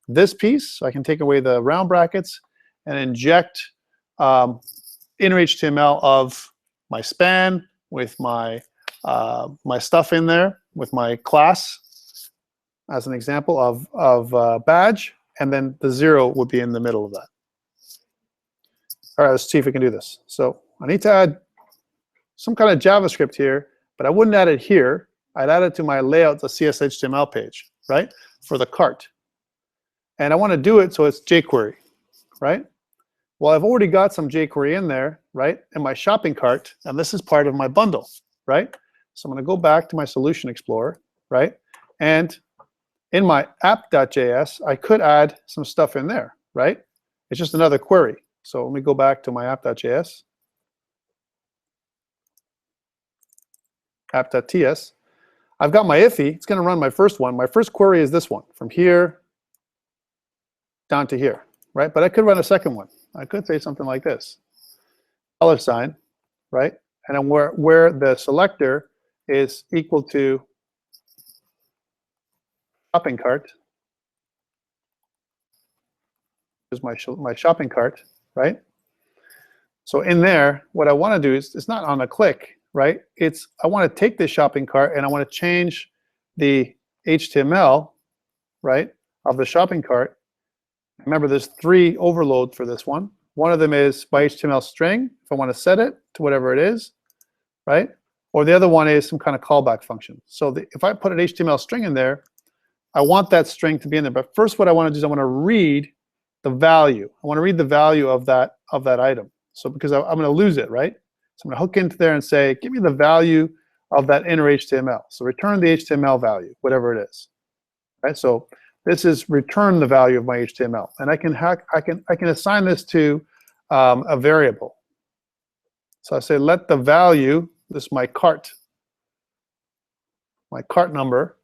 this piece. So I can take away the round brackets and inject inner HTML of my span with my my stuff in there with my class as an example of badge, and then the 0 would be in the middle of that. All right, let's see if we can do this. So I need to add some kind of JavaScript here, but I wouldn't add it here. I'd add it to my layout, the CS_HTML page, right, for the cart. And I want to do it so it's jQuery, right? Well, I've already got some jQuery in there, right, in my shopping cart, and this is part of my bundle, right? So I'm going to go back to my Solution Explorer, right? And in my app.js, I could add some stuff in there, right? It's just another query. So let me go back to my app.js. App.ts. I've got my iffy. It's going to run my first one. My first query is this one, from here down to here, right? But I could run a second one. I could say something like this. $, right? And then where the selector is equal to shopping cart is my shopping cart, right? So in there, what I want to do is, it's not on a click, right? It's, I want to take this shopping cart and I want to change the HTML, right, of the shopping cart. Remember, there's 3 overloads for this one. One of them is my HTML string, if I want to set it to whatever it is, right? Or the other one is some kind of callback function. So if I put an HTML string in there, I want that string to be in there. But first what I want to do is I want to read the value. I want to read the value of that item. So because I'm going to lose it, right? So I'm going to hook into there and say, give me the value of that inner HTML. So return the HTML value, whatever it is, right? So this is return the value of my HTML, and I can assign this to a variable. So I say let the value, this is my cart number,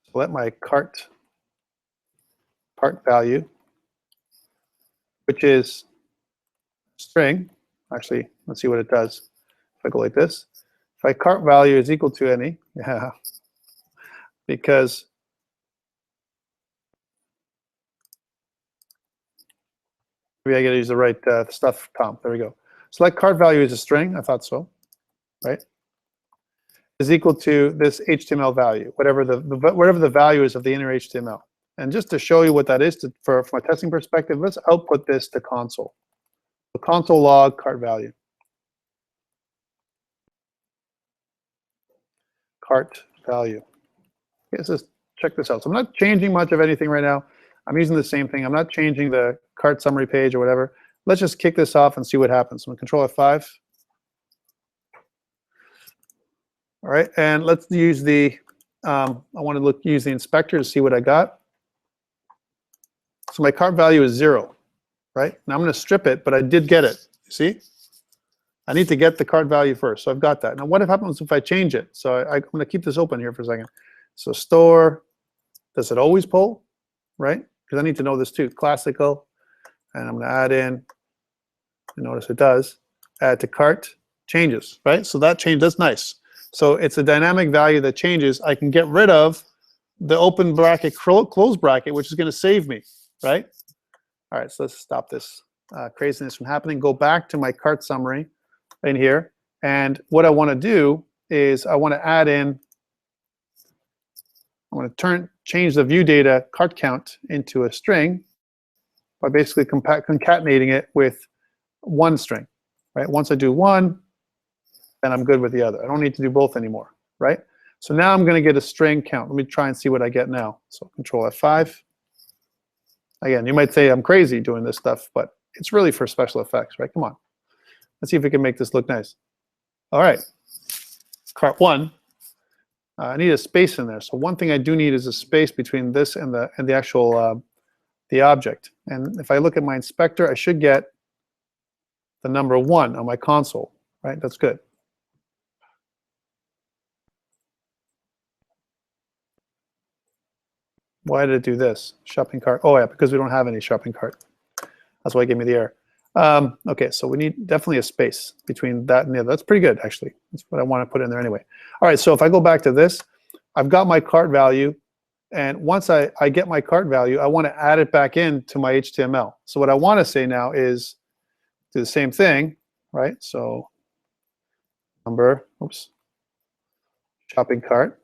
so let my cart value, which is string. Actually, let's see what it does. If I go like this, if my cart value is equal to any, yeah, because maybe I got to use the right stuff, Tom. There we go. Select cart value is a string. I thought so, right? Is equal to this HTML value, whatever the value is of the inner HTML. And just to show you what that is, from a testing perspective, let's output this to console. The console log cart value. Cart value. Okay, so check this out. So I'm not changing much of anything right now. I'm using the same thing. I'm not changing the cart summary page or whatever. Let's just kick this off and see what happens. So I'm going to Control F5. All right, and let's use the, I want to use the inspector to see what I got. So my cart value is 0, right? Now I'm going to strip it, but I did get it. You see? I need to get the cart value first, so I've got that. Now what happens if I change it? So I'm going to keep this open here for a second. So store, does it always pull, right? Because I need to know this too. Classical, and I'm going to add in, and notice it does, add to cart, changes, right? So that change, that's nice. So it's a dynamic value that changes. I can get rid of the open bracket, close bracket, which is going to save me, right? All right, so let's stop this craziness from happening. Go back to my cart summary in here. And what I want to do is I want to add in, I want to change the view data cart count into a string by basically concatenating it with one string, right? Once I do one, then I'm good with the other. I don't need to do both anymore, right? So now I'm going to get a string count. Let me try and see what I get now. So Control F5. Again, you might say I'm crazy doing this stuff, but it's really for special effects, right? Come on. Let's see if we can make this look nice. All right. Cart 1. I need a space in there. So one thing I do need is a space between this and the actual the object. And if I look at my inspector, I should get the number 1 on my console, right? That's good. Why did it do this? Shopping cart. Oh yeah, because we don't have any shopping cart. That's why it gave me the error. Okay, so we need definitely a space between that and the other. That's pretty good, actually. That's what I want to put in there anyway. All right, so if I go back to this, I've got my cart value, and once I get my cart value, I want to add it back into my HTML. So what I want to say now is do the same thing, right? So number, oops, shopping cart.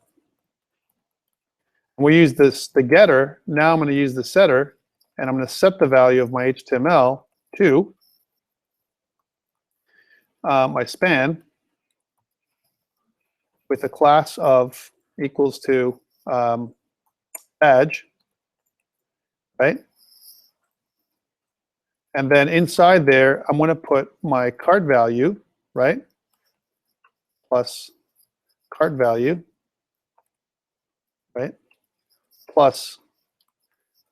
We use this, the getter. Now I'm going to use the setter, and I'm going to set the value of my HTML to my span with a class of equals to badge, right? And then inside there, I'm going to put my cart value, right? Plus cart value, right? Plus,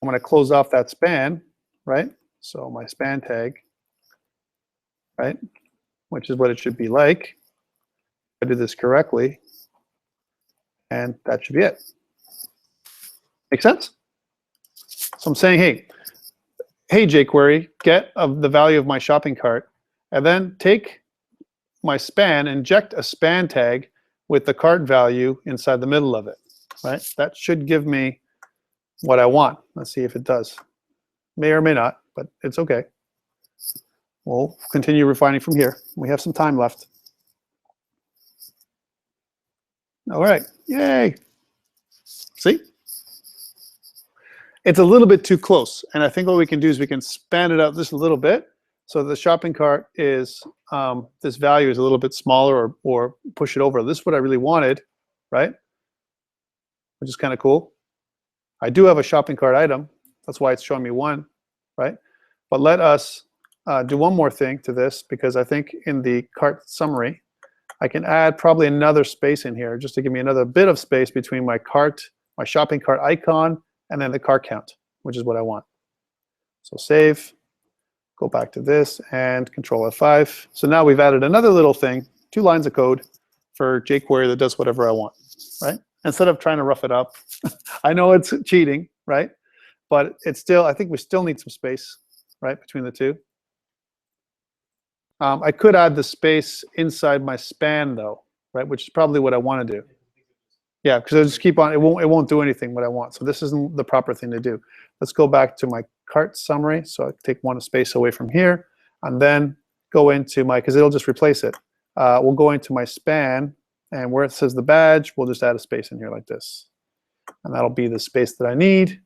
I'm going to close off that span, right? So my span tag, right? Which is what it should be like. I did this correctly, and that should be it. Make sense? So I'm saying, hey jQuery, get the value of my shopping cart, and then take my span, inject a span tag with the cart value inside the middle of it, right? That should give me what I want. Let's see if it does. May or may not, but it's okay. We'll continue refining from here. We have some time left. All right, yay. See? It's a little bit too close. And I think what we can do is we can span it out just a little bit. So the shopping cart is, this value is a little bit smaller, or push it over. This is what I really wanted, right? Which is kind of cool. I do have a shopping cart item. That's why it's showing me 1, right? But let us do one more thing to this, because I think in the cart summary, I can add probably another space in here just to give me another bit of space between my cart, my shopping cart icon, and then the cart count, which is what I want. So save, go back to this, and Control F5. So now we've added another little thing, 2 lines of code for jQuery that does whatever I want, right? Instead of trying to rough it up. I know it's cheating, right? But it's still, I think we still need some space, right, between the two. I could add the space inside my span though, right, which is probably what I want to do. Yeah, because I just keep on, it won't do anything what I want. So this isn't the proper thing to do. Let's go back to my cart summary. So I take 1 space away from here, and then go into my, because it'll just replace it. We'll go into my span, and where it says the badge, we'll just add a space in here like this. And that'll be the space that I need.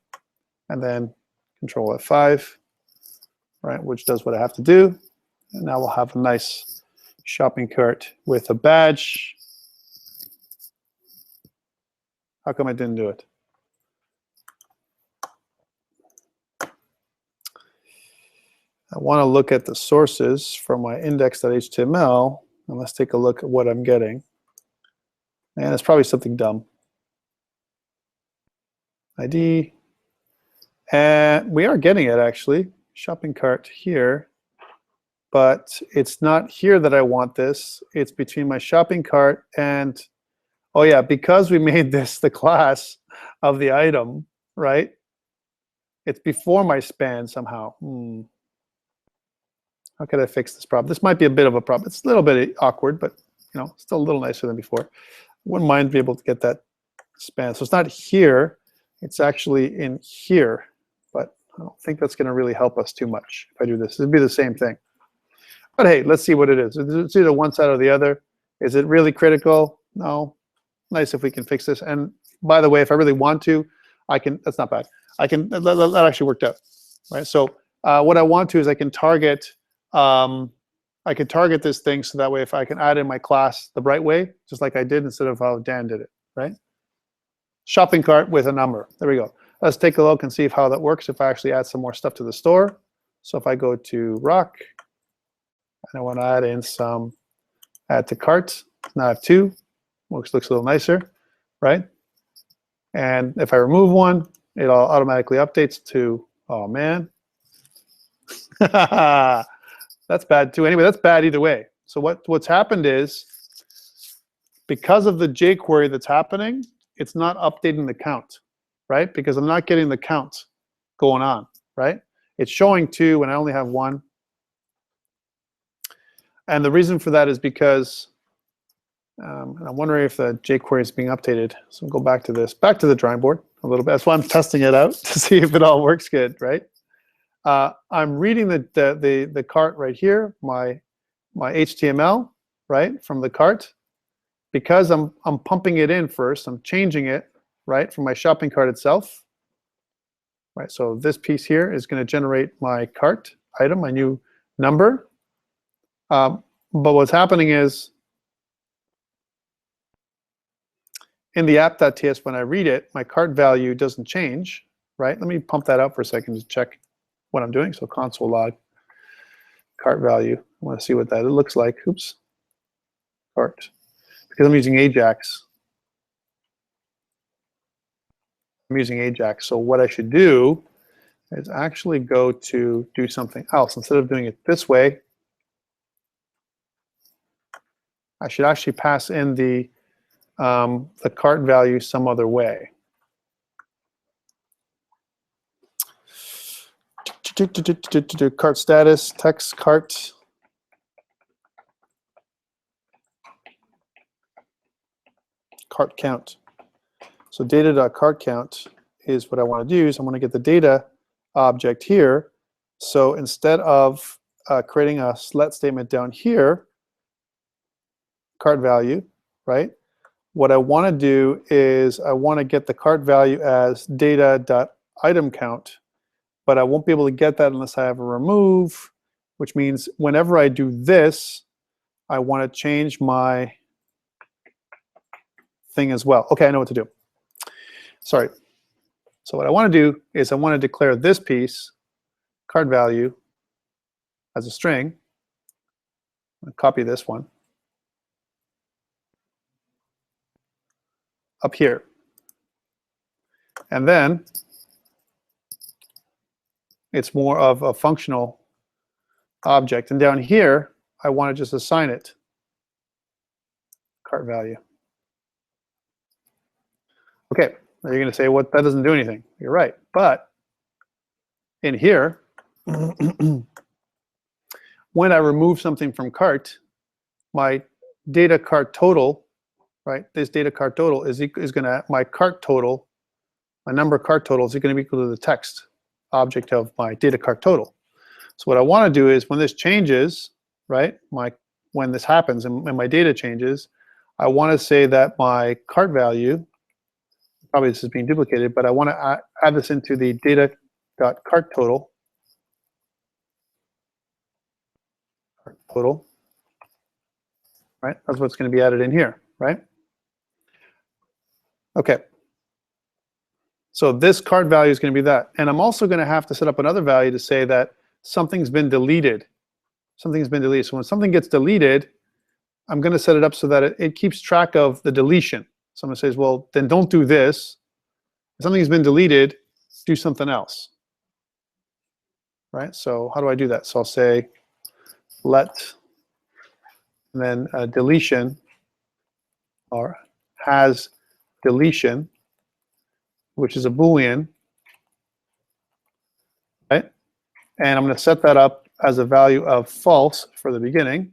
And then Control F5, right, which does what I have to do. And now we'll have a nice shopping cart with a badge. How come I didn't do it? I want to look at the sources from my index.html, and let's take a look at what I'm getting. And it's probably something dumb. ID. And we are getting it, actually. Shopping cart here. But it's not here that I want this. It's between my shopping cart and, oh yeah, because we made this the class of the item, right? It's before my span somehow. How could I fix this problem? This might be a bit of a problem. It's a little bit awkward, but you know, still a little nicer than before. Wouldn't mind being able to get that span. So it's not here. It's actually in here. But I don't think that's going to really help us too much if I do this. It'd be the same thing. But hey, let's see what it is. It's either one side or the other. Is it really critical? No. Nice if we can fix this. And by the way, if I really want to, I can. That's not bad. I can. That actually worked out, right? So what I want to is I can target. I can target this thing so that way if I can add in my class the right way, just like I did instead of how Dan did it, right? Shopping cart with a number. There we go. Let's take a look and see how that works if I actually add some more stuff to the store. So if I go to Rock, and I want to add in some, add to cart. Now I have 2, which looks a little nicer, right? And if I remove one, it all automatically updates to, oh man. That's bad too. Anyway, that's bad either way. So what's happened is, because of the jQuery that's happening, it's not updating the count, right? Because I'm not getting the count going on, right? It's showing 2 when I only have 1. And the reason for that is because, and I'm wondering if the jQuery is being updated. So we'll go back to this, back to the drawing board a little bit. That's why I'm testing it out to see if it all works good, right? I'm reading the cart right here, my HTML, right, from the cart. Because I'm pumping it in first, I'm changing it, right, from my shopping cart itself. Right, so this piece here is going to generate my cart item, my new number. But what's happening is, in the app.ts, when I read it, my cart value doesn't change, right? Let me pump that out for a second to check what I'm doing. So console log cart value. I want to see what that looks like. Oops. Cart. Because I'm using Ajax. I'm using Ajax. So what I should do is actually go to do something else. Instead of doing it this way, I should actually pass in the cart value some other way. Cart status, text cart. Cart count. So data.cart count is what I want to do. So I'm going to get the data object here. So instead of creating a let statement down here, cart value, right? what I want to do is I want to get the cart value as data.item count, but I won't be able to get that unless I have a remove, which means whenever I do this, I want to change my thing as well. Okay, I know what to do. Sorry. So what I want to do is I want to declare this piece, cart value, as a string. I'll copy this one up here. And then it's more of a functional object. And down here, I want to just assign it cart value. Okay, now you're going to say, "What? That doesn't do anything." You're right. But in here, when I remove something from cart, my data cart total, right? This data cart total is going to, my cart total, my number of cart totals is going to be equal to the text object of my data cart total. So what I want to do is when this changes, right? When this happens and my data changes, I want to say that my cart value, probably this is being duplicated, but I want to add this into the data.cart total. Total, right? That's what's going to be added in here, right? Okay. So this cart value is going to be that. And I'm also going to have to set up another value to say that something's been deleted. Something's been deleted. So when something gets deleted, I'm going to set it up so that it keeps track of the deletion. Someone says, well, then don't do this. If something's been deleted, do something else. Right? So how do I do that? So I'll say let, and then deletion, or has deletion, which is a Boolean, right? And I'm going to set that up as a value of false for the beginning.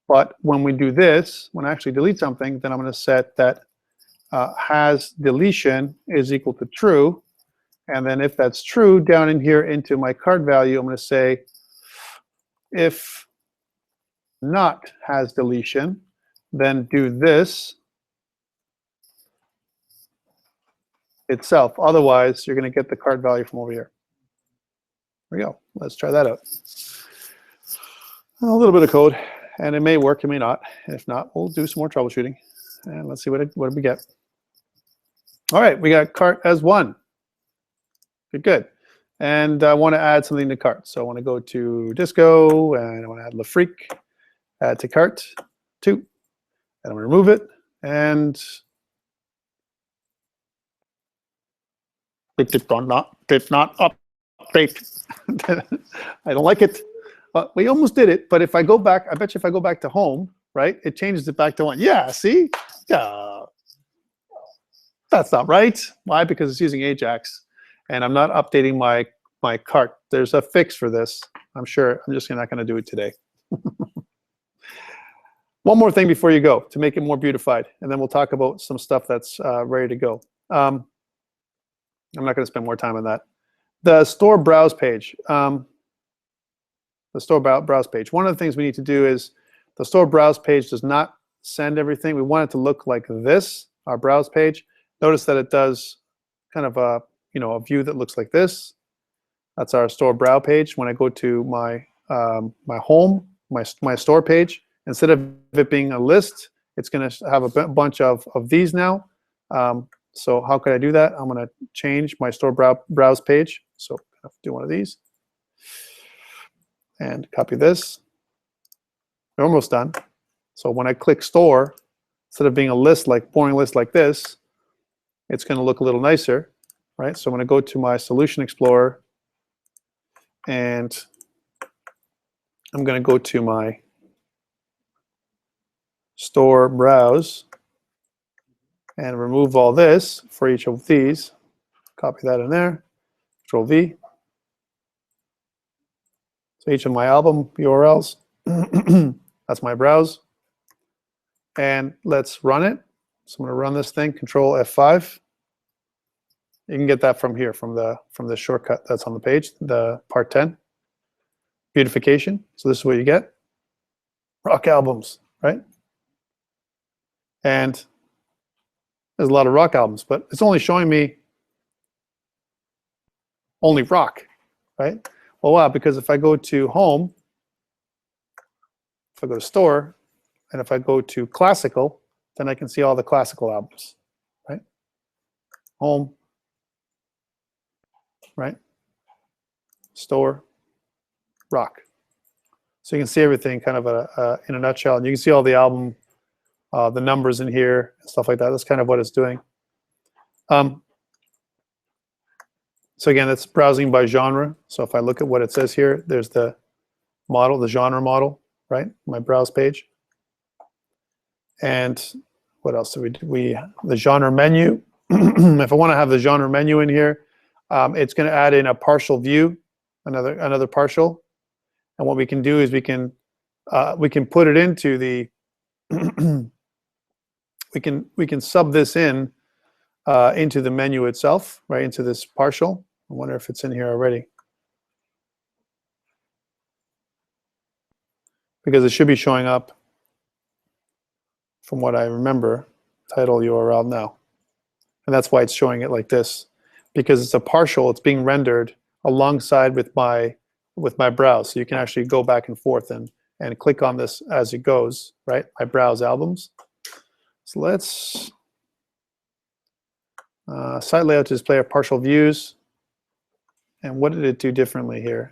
But when we do this, when I actually delete something, then I'm going to set that has deletion is equal to true. And then if that's true, down in here into my cart value, I'm going to say if not has deletion, then do this itself. Otherwise, you're going to get the cart value from over here. There we go. Let's try that out. A little bit of code, and it may work, it may not. If not, we'll do some more troubleshooting, and let's see what we get. All right, we got cart as 1. Good. And I want to add something to cart. So I want to go to Disco, and I want to add LaFreak, add to cart 2. And I'm going to remove it, and it did not update. I don't like it. But we almost did it. But if I go back, I bet you if I go back to home, right, it changes it back to 1. Yeah, see? That's not right. Why? Because it's using Ajax, and I'm not updating my cart. There's a fix for this. I'm sure. I'm just not going to do it today. One more thing before you go to make it more beautified, and then we'll talk about some stuff that's ready to go. I'm not going to spend more time on that. The store browse page. The store browse page. One of the things we need to do is the store browse page does not send everything. We want it to look like this, our browse page. Notice that it does kind of a view that looks like this. That's our store browse page. When I go to my my home, my store page, instead of it being a list, it's going to have a bunch of these now. So how could I do that? I'm going to change my store browse page. So I have to do one of these. And copy this. We're almost done. So when I click store, instead of being a list, like boring list like this, it's going to look a little nicer, right? So I'm going to go to my Solution Explorer, and I'm going to go to my store browse and remove all this for each of these. Copy that in there. Control V. So each of my album URLs. That's my browse. And let's run it. So I'm going to run this thing, Control F5. You can get that from here, from the shortcut that's on the page, the part 10. Beautification. So this is what you get. Rock albums, right? And There's a lot of rock albums, but it's only showing me only rock, right? Well, wow, because if I go to home, if I go to store, and if I go to classical, then I can see all the classical albums, right? Home, right? Store, rock. So you can see everything kind of in a nutshell, and you can see all the album, the numbers in here, and stuff like that. That's kind of what it's doing. So again, that's browsing by genre. So if I look at what it says here, there's the model, the genre model, right? My browse page. And what else do we do? The genre menu. If I want to have the genre menu in here, it's going to add in a partial view, another partial. And what we can do is we can put it into the we can sub this in into the menu itself, right, into this partial. I wonder if it's in here already. Because it should be showing up, from what I remember, title URL now. And that's why it's showing it like this. Because it's a partial, it's being rendered alongside with my browse. So you can actually go back and forth and click on this as it goes, right? My browse albums. So let's site layout to display our partial views. And what did it do differently here?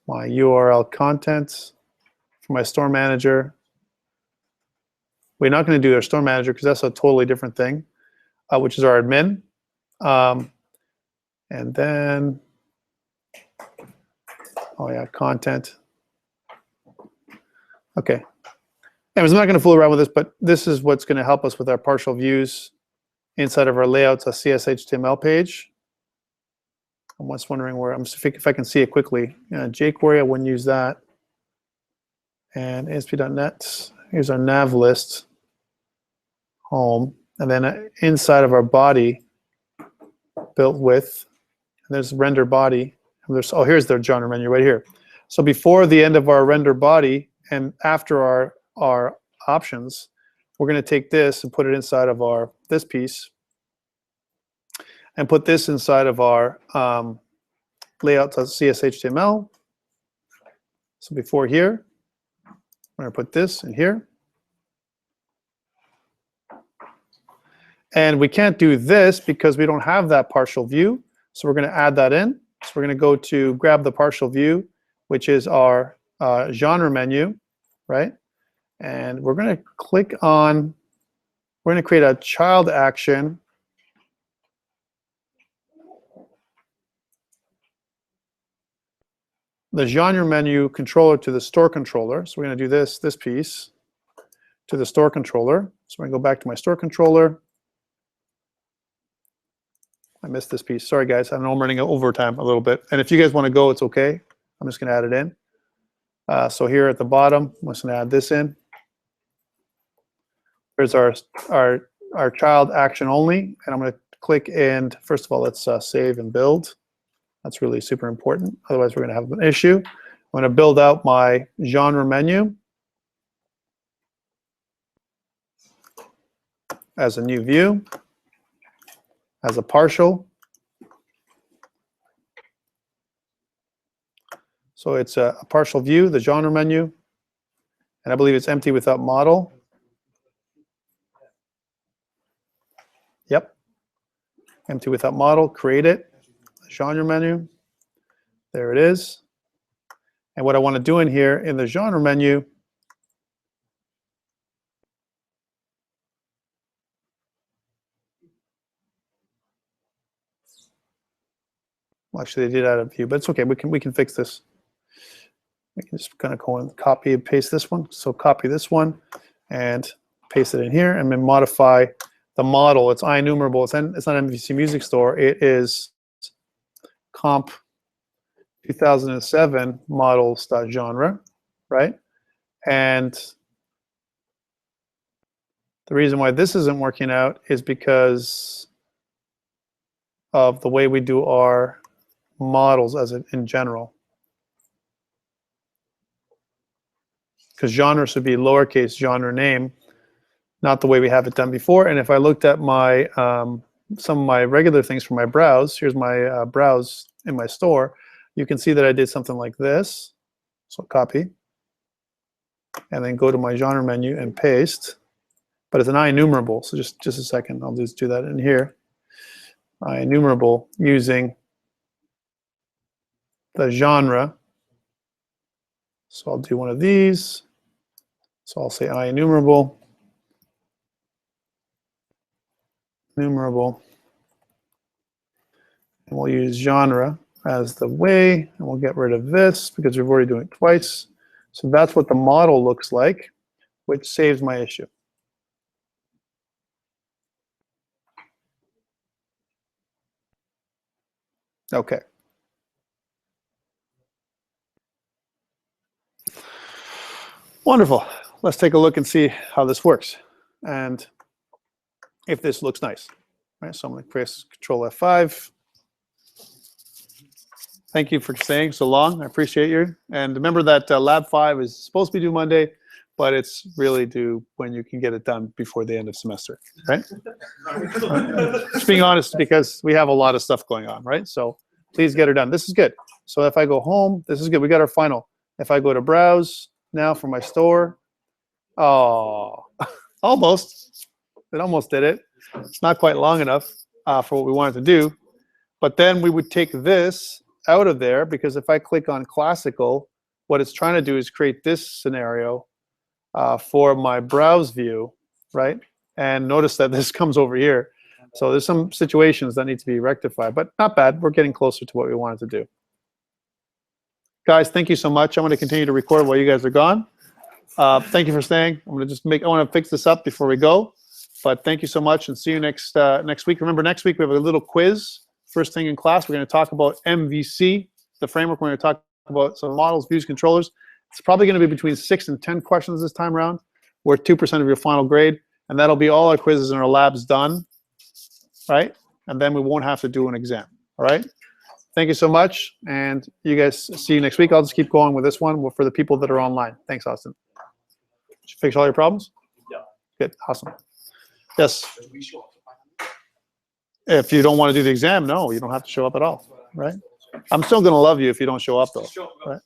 My URL contents for my store manager. We're not going to do our store manager because that's a totally different thing, which is our admin. And then, oh yeah, content. Okay. Anyways, I'm not going to fool around with this, but this is what's going to help us with our partial views inside of our layouts, a CSHTML page. I'm just wondering where, if I can see it quickly. jQuery, I wouldn't use that. And ASP.NET, here's our nav list, home. And then inside of our body, built with, and there's render body. And there's, oh, here's the genre menu right here. So before the end of our render body and after our options, we're going to take this and put it inside of this piece, and put this inside of our layout.cshtml. So before here, we're going to put this in here. And we can't do this because we don't have that partial view. So we're going to add that in. So we're going to go to grab the partial view, which is our genre menu, right? And we're going to click on, we're going to create a child action. The genre menu controller to the store controller. So we're going to do this piece to the store controller. So we're going to go back to my store controller. I missed this piece. Sorry, guys. I know I'm running overtime a little bit. And if you guys want to go, it's okay. I'm just going to add it in. So here at the bottom, I'm just going to add this in. There's our child action only. And I'm going to click, and first of all, let's save and build. That's really super important. Otherwise, we're going to have an issue. I'm going to build out my genre menu as a new view, as a partial. So it's a partial view, the genre menu, and I believe it's empty without model. Yep, empty without model, create it. Genre menu, there it is. And what I want to do in here in the genre menu, well, actually they did add a view, but it's okay. We can fix this. We can just kind of go and copy and paste this one. So copy this one and paste it in here, and then modify the model. It's IEnumerable. It's not MVC Music Store. It is COMP2007 models.genre, right? And the reason why this isn't working out is because of the way we do our models in general. Because genre should be lowercase genre name, not the way we have it done before. And if I looked at my some of my regular things for my browse, here's my browse in my store, you can see that I did something like this. So copy, and then go to my genre menu and paste. But it's an IEnumerable, so just a second, I'll just do that in here. IEnumerable using the genre. So I'll do one of these. So I'll say IEnumerable, numerable, and we'll use genre as the way, and we'll get rid of this because we've already done it twice. So that's what the model looks like, which saves my issue. Okay. Wonderful. Let's take a look and see how this works and if this looks nice. Right, so I'm going to press Control F5. Thank you for staying so long. I appreciate you. And remember that Lab 5 is supposed to be due Monday, but it's really due when you can get it done before the end of semester, right? Just being honest, because we have a lot of stuff going on, right? So please get it done. This is good. So if I go home, this is good. We got our final. If I go to Browse now for my store, oh, almost. It almost did it. It's not quite long enough for what we wanted to do. But then we would take this out of there, because if I click on classical, what it's trying to do is create this scenario for my browse view, right? And notice that this comes over here. So there's some situations that need to be rectified, but not bad. We're getting closer to what we wanted to do. Guys, thank you so much. I'm going to continue to record while you guys are gone. Thank you for staying. I want to fix this up before we go. But thank you so much, and see you next week. Remember, next week we have a little quiz. First thing in class, we're going to talk about MVC, the framework. We're going to talk about some models, views, controllers. It's probably going to be between 6 and 10 questions this time around, worth 2% of your final grade. And that'll be all our quizzes and our labs done, right? And then we won't have to do an exam, all right? Thank you so much, and you guys see you next week. I'll just keep going with this one for the people that are online. Thanks, Austin. Did you fix all your problems? Yeah. Good, awesome. Yes? If you don't want to do the exam, no, you don't have to show up at all, right? I'm still going to love you if you don't show up, though. Right?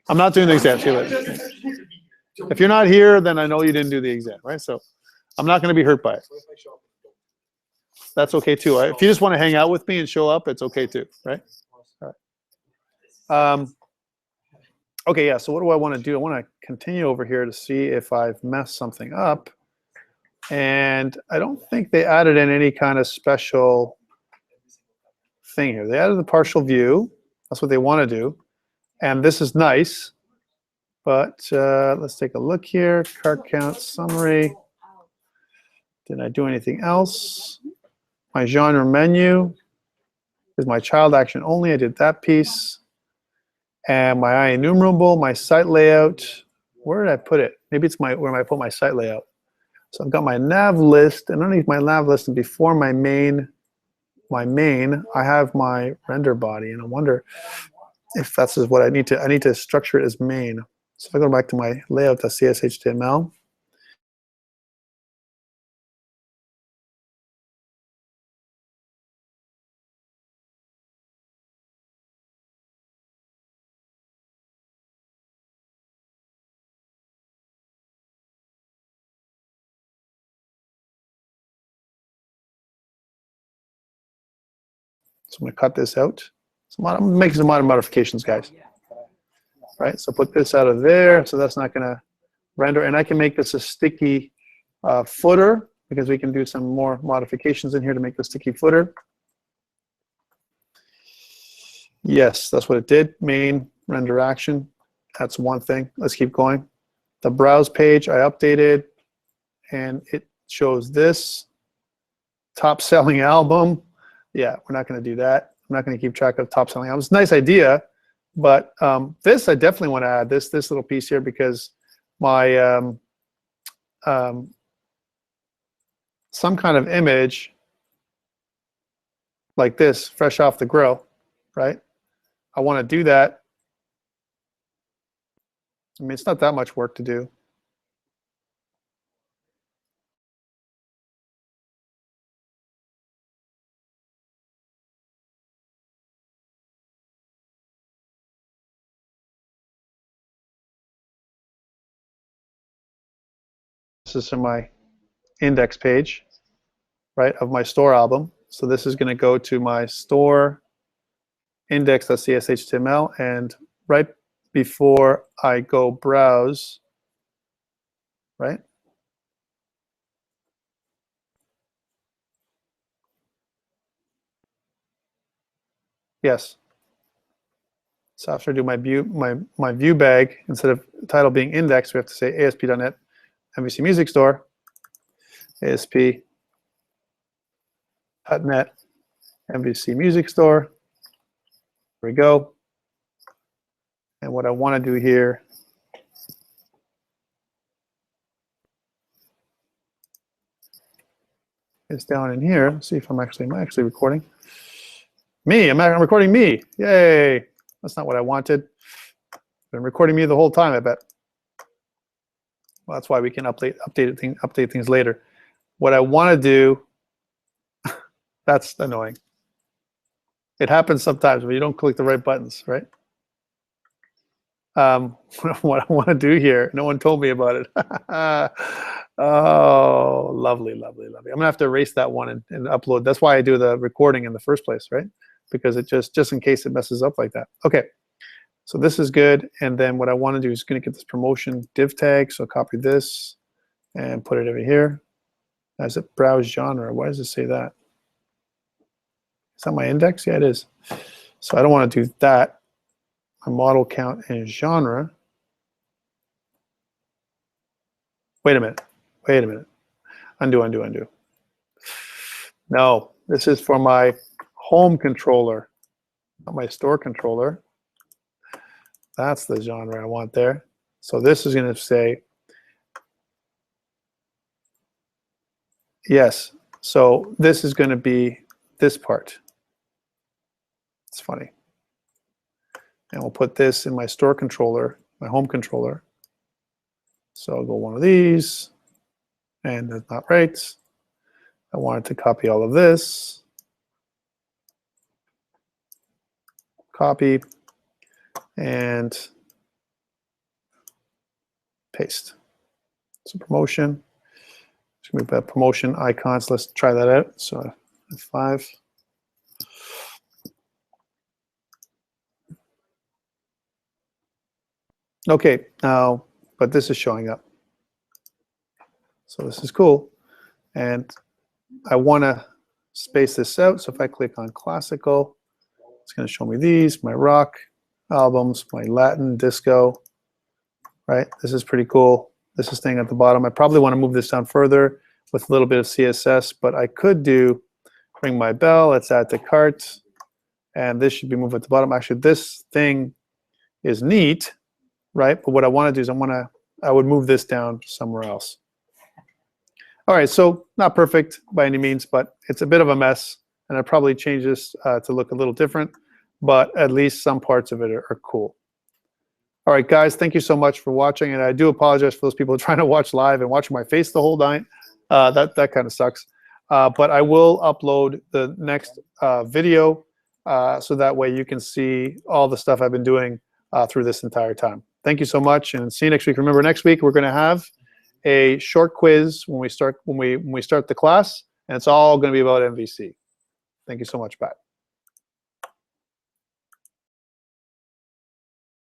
I'm not doing the exam. See you later. If you're not here, then I know you didn't do the exam, right? So I'm not going to be hurt by it. That's okay, too. Right? If you just want to hang out with me and show up, it's okay, too, right? All right. Okay, yeah, so what do I want to do? I want to continue over here to see if I've messed something up. And I don't think they added in any kind of special thing here. They added the partial view. That's what they want to do. And this is nice. But let's take a look here. Card count, summary. Did I do anything else? My genre menu is my child action only. I did that piece. And my IEnumerable, my site layout. Where did I put it? Maybe it's where I put my site layout. So I've got my nav list, and underneath my nav list, and before my main, I have my render body, and I wonder if that's what I need to structure it as main. So if I go back to my layout.cshtml, so I'm going to cut this out. So I'm making some minor modifications, guys. Right, so put this out of there, so that's not going to render. And I can make this a sticky footer, because we can do some more modifications in here to make the sticky footer. Yes, that's what it did. Main render action. That's one thing. Let's keep going. The browse page I updated, and it shows this top selling album. Yeah, we're not going to do that. I'm not going to keep track of top selling albums. Nice idea, but this I definitely want to add this little piece here, because my some kind of image like this, fresh off the grill, right? I want to do that. I mean, it's not that much work to do. This is in my index page, right, of my store album. So this is going to go to my store index.cshtml, and right before I go browse, right? Yes. So after I do my view bag, instead of title being index, we have to say ASP.NET MVC Music Store, ASP.NET MVC Music Store. There we go. And what I want to do here is down in here. See if am I actually recording. I'm recording me. Yay! That's not what I wanted. Been recording me the whole time, I bet. Well, that's why we can update things later. What I want to do, that's annoying. It happens sometimes when you don't click the right buttons, right? What I want to do here, no one told me about it. Oh, lovely, lovely, lovely. I'm gonna have to erase that one and upload. That's why I do the recording in the first place, right? Because it just in case it messes up like that. Okay, so this is good. And then what I want to do is going to get this promotion div tag. So copy this and put it over here. As a browse genre. Why does it say that? Is that my index? Yeah, it is. So I don't want to do that. My model count and genre. Wait a minute. Wait a minute. Undo, undo, undo. No, this is for my home controller, not my store controller. That's the genre I want there. So this is going to say, yes. So this is going to be this part. It's funny. And we'll put this in my store controller, my home controller. So I'll go one of these, and that's not right. I wanted to copy all of this. Copy and paste. So promotion. Just move that promotion icons. Let's try that out. So F5. Okay, now, but this is showing up. So this is cool. And I want to space this out. So if I click on classical, it's going to show me these, my rock albums, my Latin, disco, right? This is pretty cool. This is staying at the bottom. I probably want to move this down further with a little bit of CSS, but I could do ring my bell. Let's add to cart. And this should be moved at the bottom. Actually, this thing is neat, right? But what I want to do is I would move this down somewhere else. All right, so not perfect by any means, but it's a bit of a mess. And I'd probably change this to look a little different, but at least some parts of it are cool. All right, guys, thank you so much for watching. And I do apologize for those people trying to watch live and watching my face the whole night. That kind of sucks. But I will upload the next video so that way you can see all the stuff I've been doing through this entire time. Thank you so much, and see you next week. Remember, next week we're going to have a short quiz when we start the class, and it's all going to be about MVC. Thank you so much. Bye.